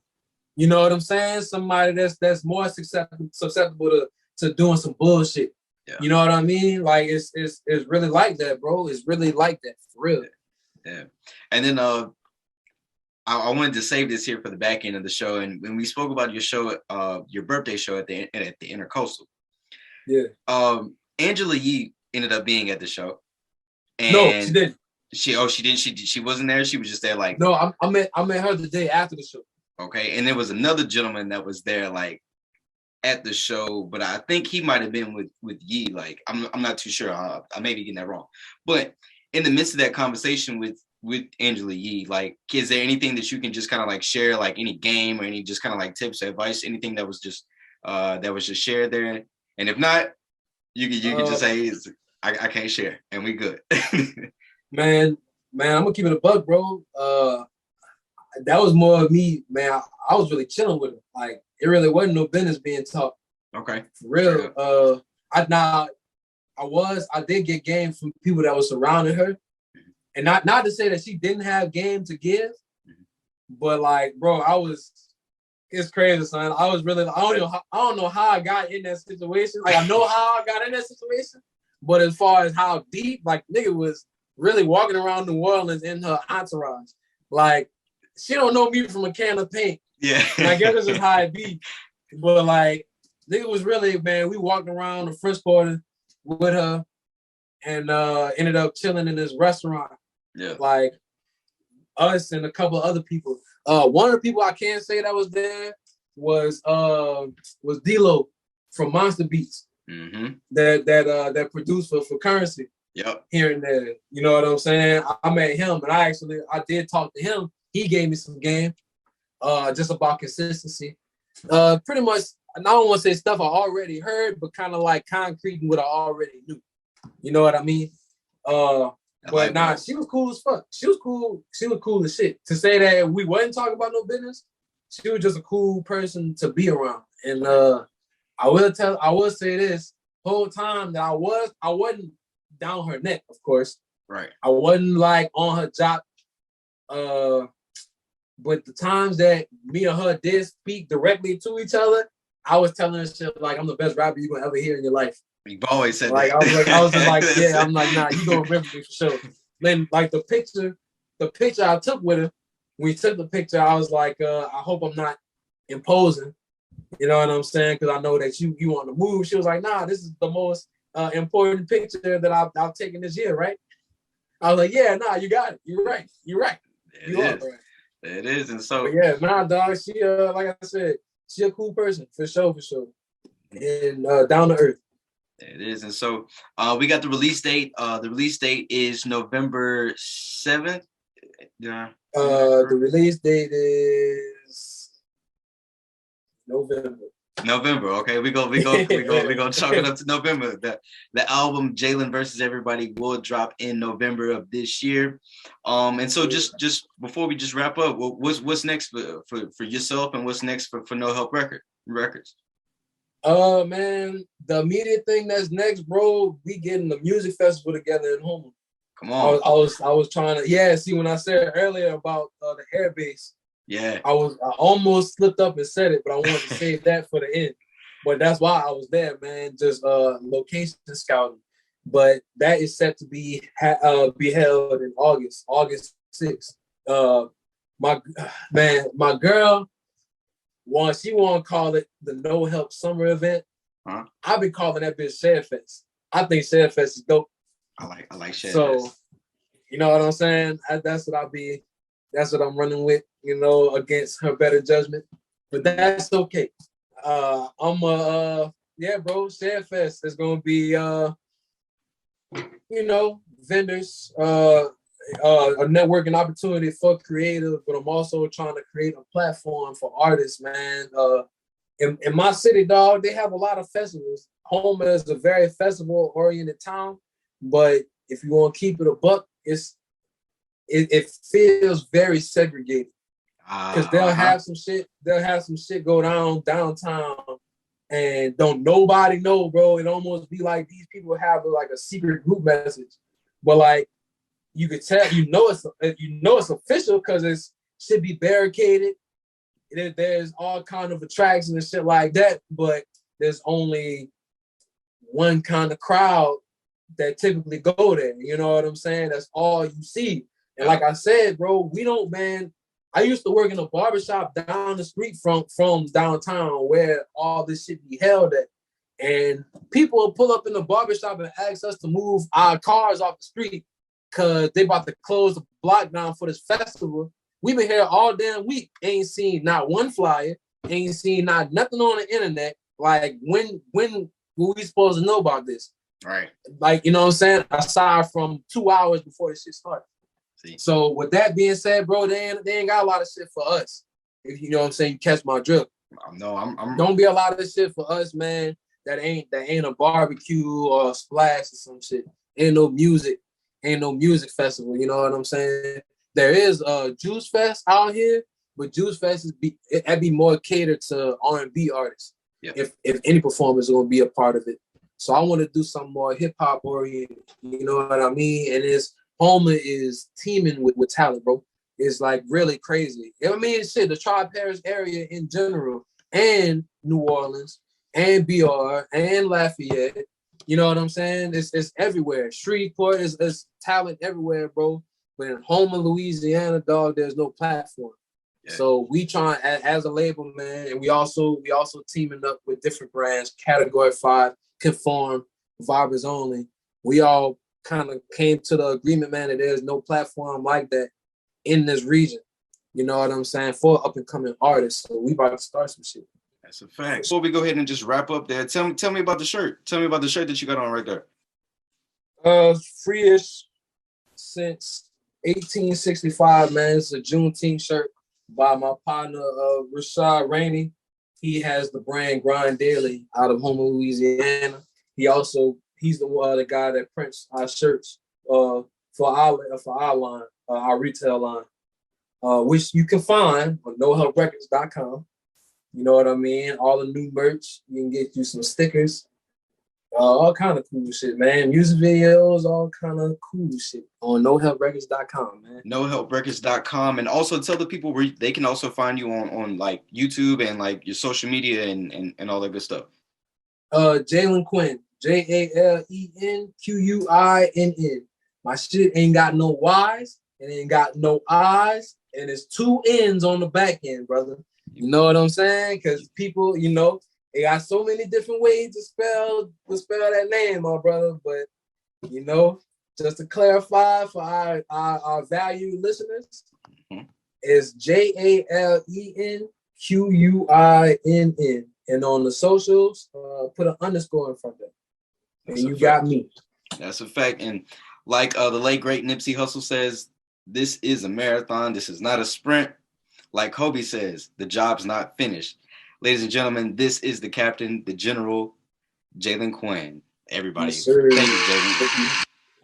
You know what I'm saying? Somebody that's more susceptible to doing some bullshit. Yeah. You know what I mean? Like it's really like that, bro. It's really like that for real. Yeah. And then I wanted to save this here for the back end of the show. And when we spoke about your show, your birthday show at the Intercoastal. Yeah. Angela Yee ended up being at the show. And no, she didn't. She didn't. She wasn't there. She was just there. Like no, I met her the day after the show. Okay, and there was another gentleman that was there, like at the show, but I think he might have been with Yee. Like I'm not too sure. I may be getting that wrong. But in the midst of that conversation with Angela Yee, like, is there anything that you can just kind of like share, like any game or any just kind of like tips or advice, anything that was just shared there? And if not, you can just say I can't share, and we good. man, I'm gonna keep it a buck, bro. That was more of me, man. I was really chilling with her. Like it really wasn't no business being talked. Okay. For real. I did get game from people that were surrounding her. And not to say that she didn't have game to give, but like, bro, it's crazy, son. I don't know how I got in that situation. Like I know how I got in that situation, but as far as how deep, like nigga was really walking around New Orleans in her entourage. Like she don't know me from a can of paint. Yeah. And I guess this is how it be. But like, nigga was really, man, we walked around the first quarter with her and ended up chilling in this restaurant. Yeah. Like us and a couple of other people. One of the people I can't say that was there was D-Lo from Monster Beats. Mm-hmm. That produced for Currency. Yep. Here and there. You know what I'm saying? I met him and I did talk to him. He gave me some game, just about consistency. Pretty much, I don't want to say stuff I already heard, but kind of like concreting what I already knew. You know what I mean? But nah, she was cool as fuck. She was cool. She was cool as shit. To say that we wasn't talking about no business, she was just a cool person to be around. And I will say this whole time that I wasn't down her neck, of course. Right. I wasn't like on her job. But the times that me and her did speak directly to each other, I was telling her shit like, I'm the best rapper you're gonna ever hear in your life. You've always said like, that. I was just like, yeah, I'm like, nah, you gonna remember me for sure. Then like the picture I took with her, when we took the picture, I was like, I hope I'm not imposing. You know what I'm saying? Because I know that you on the move. She was like, nah, this is the most important picture that I've taken this year, right? I was like, yeah, nah, you got it. You're right. You are right. It is, and so but yeah, nah, dog. She like I said, she a cool person for sure, and down to earth. It is, and so we got the release date. The release date is November 7th. Yeah. The release date is November. Okay, we go chalk it up to November. The album Jalen versus Everybody will drop in November of this year. And so just before we just wrap up, what's next for yourself, and what's next for No Help Records? Man, the immediate thing that's next, bro, we getting the music festival together in Houma. Come on. I was trying to see when I said earlier about the airbase. Yeah. I almost slipped up and said it, but I wanted to save that for the end. But that's why I was there, man, just location scouting. But that is set to be held in August 6th. my girl, she want to call it the No Help Summer event. Huh? I've been calling that bitch Shed Fest. I think Shed Fest is dope. I like Shed So, Fest. you know what I'm saying? That's what I'm running with, you know, against her better judgment. But that's okay. Yeah, bro, Shed Fest is gonna be you know, vendors, a networking opportunity for creative, but I'm also trying to create a platform for artists, man. In my city, dog, they have a lot of festivals. Homer is a very festival-oriented town, but if you want to keep it a buck, it feels very segregated. Because they'll have some shit go downtown, and don't nobody know, bro. It almost be like these people have like a secret group message, but like you could tell, you know it's official because it should be barricaded. There's all kind of attractions and shit like that, but there's only one kind of crowd that typically go there. You know what I'm saying? That's all you see. And like I said, bro, we don't, man. I used to work in a barbershop down the street from downtown where all this shit be held at. And people will pull up in the barbershop and ask us to move our cars off the street because they about to close the block down for this festival. We've been here all damn week. Ain't seen not one flyer. Ain't seen not nothing on the internet. Like, when were we supposed to know about this? Right. Like, you know what I'm saying? Aside from 2 hours before the shit started. See. So with that being said, bro, they ain't got a lot of shit for us. If you know what I'm saying, you catch my drift. No, I'm don't be a lot of shit for us, man. That ain't a barbecue or a splash or some shit. Ain't no music festival. You know what I'm saying? There is a Juice Fest out here, but Juice Fest it'd be more catered to R&B artists. Yep. If any performers are gonna be a part of it. So I want to do something more hip hop oriented. You know what I mean? And Homer is teeming with talent, bro. It's like really crazy. I mean, shit, the Tri-Paris area in general, and New Orleans, and BR, and Lafayette. You know what I'm saying? It's everywhere. Shreveport is talent everywhere, bro. But in Homer, Louisiana, dog, there's no platform. Yeah. So we try as a label, man, and we also teaming up with different brands, Category 5, Conform, Vibers Only. We all kind of came to the agreement, man, that there's no platform like that in this region. You know what I'm saying? For up and coming artists. So we about to start some shit. That's a fact. Before we go ahead and just wrap up there, tell me about the shirt. Tell me about the shirt that you got on right there. Free-ish since 1865, man. It's a Juneteenth shirt by my partner, Rashad Rainey. He has the brand Grind Daily out of Homer, Louisiana. He's the guy that prints our shirts for our line, our retail line, which you can find on nohelprecords.com. You know what I mean? All the new merch. You can get you some stickers, all kind of cool shit, man. Music videos, all kind of cool shit on nohelprecords.com, man. Nohelprecords.com, and also tell the people where they can also find you on like YouTube and like your social media and all that good stuff. Jalen Quinn, JalenQuinn. My shit ain't got no Y's, it ain't got no I's, and it's 2 N's on the back end, brother. You know what I'm saying? Because people, you know, they got so many different ways to spell that name, my brother. But, you know, just to clarify for our valued listeners, it's JalenQuinn. And on the socials, put an underscore in front of it. And you got me. That's a fact. And like the late, great Nipsey Hussle says, this is a marathon. This is not a sprint. Like Kobe says, the job's not finished. Ladies and gentlemen, this is the captain, the general, Jalen Quinn. Everybody, yes, thank you, Jalen.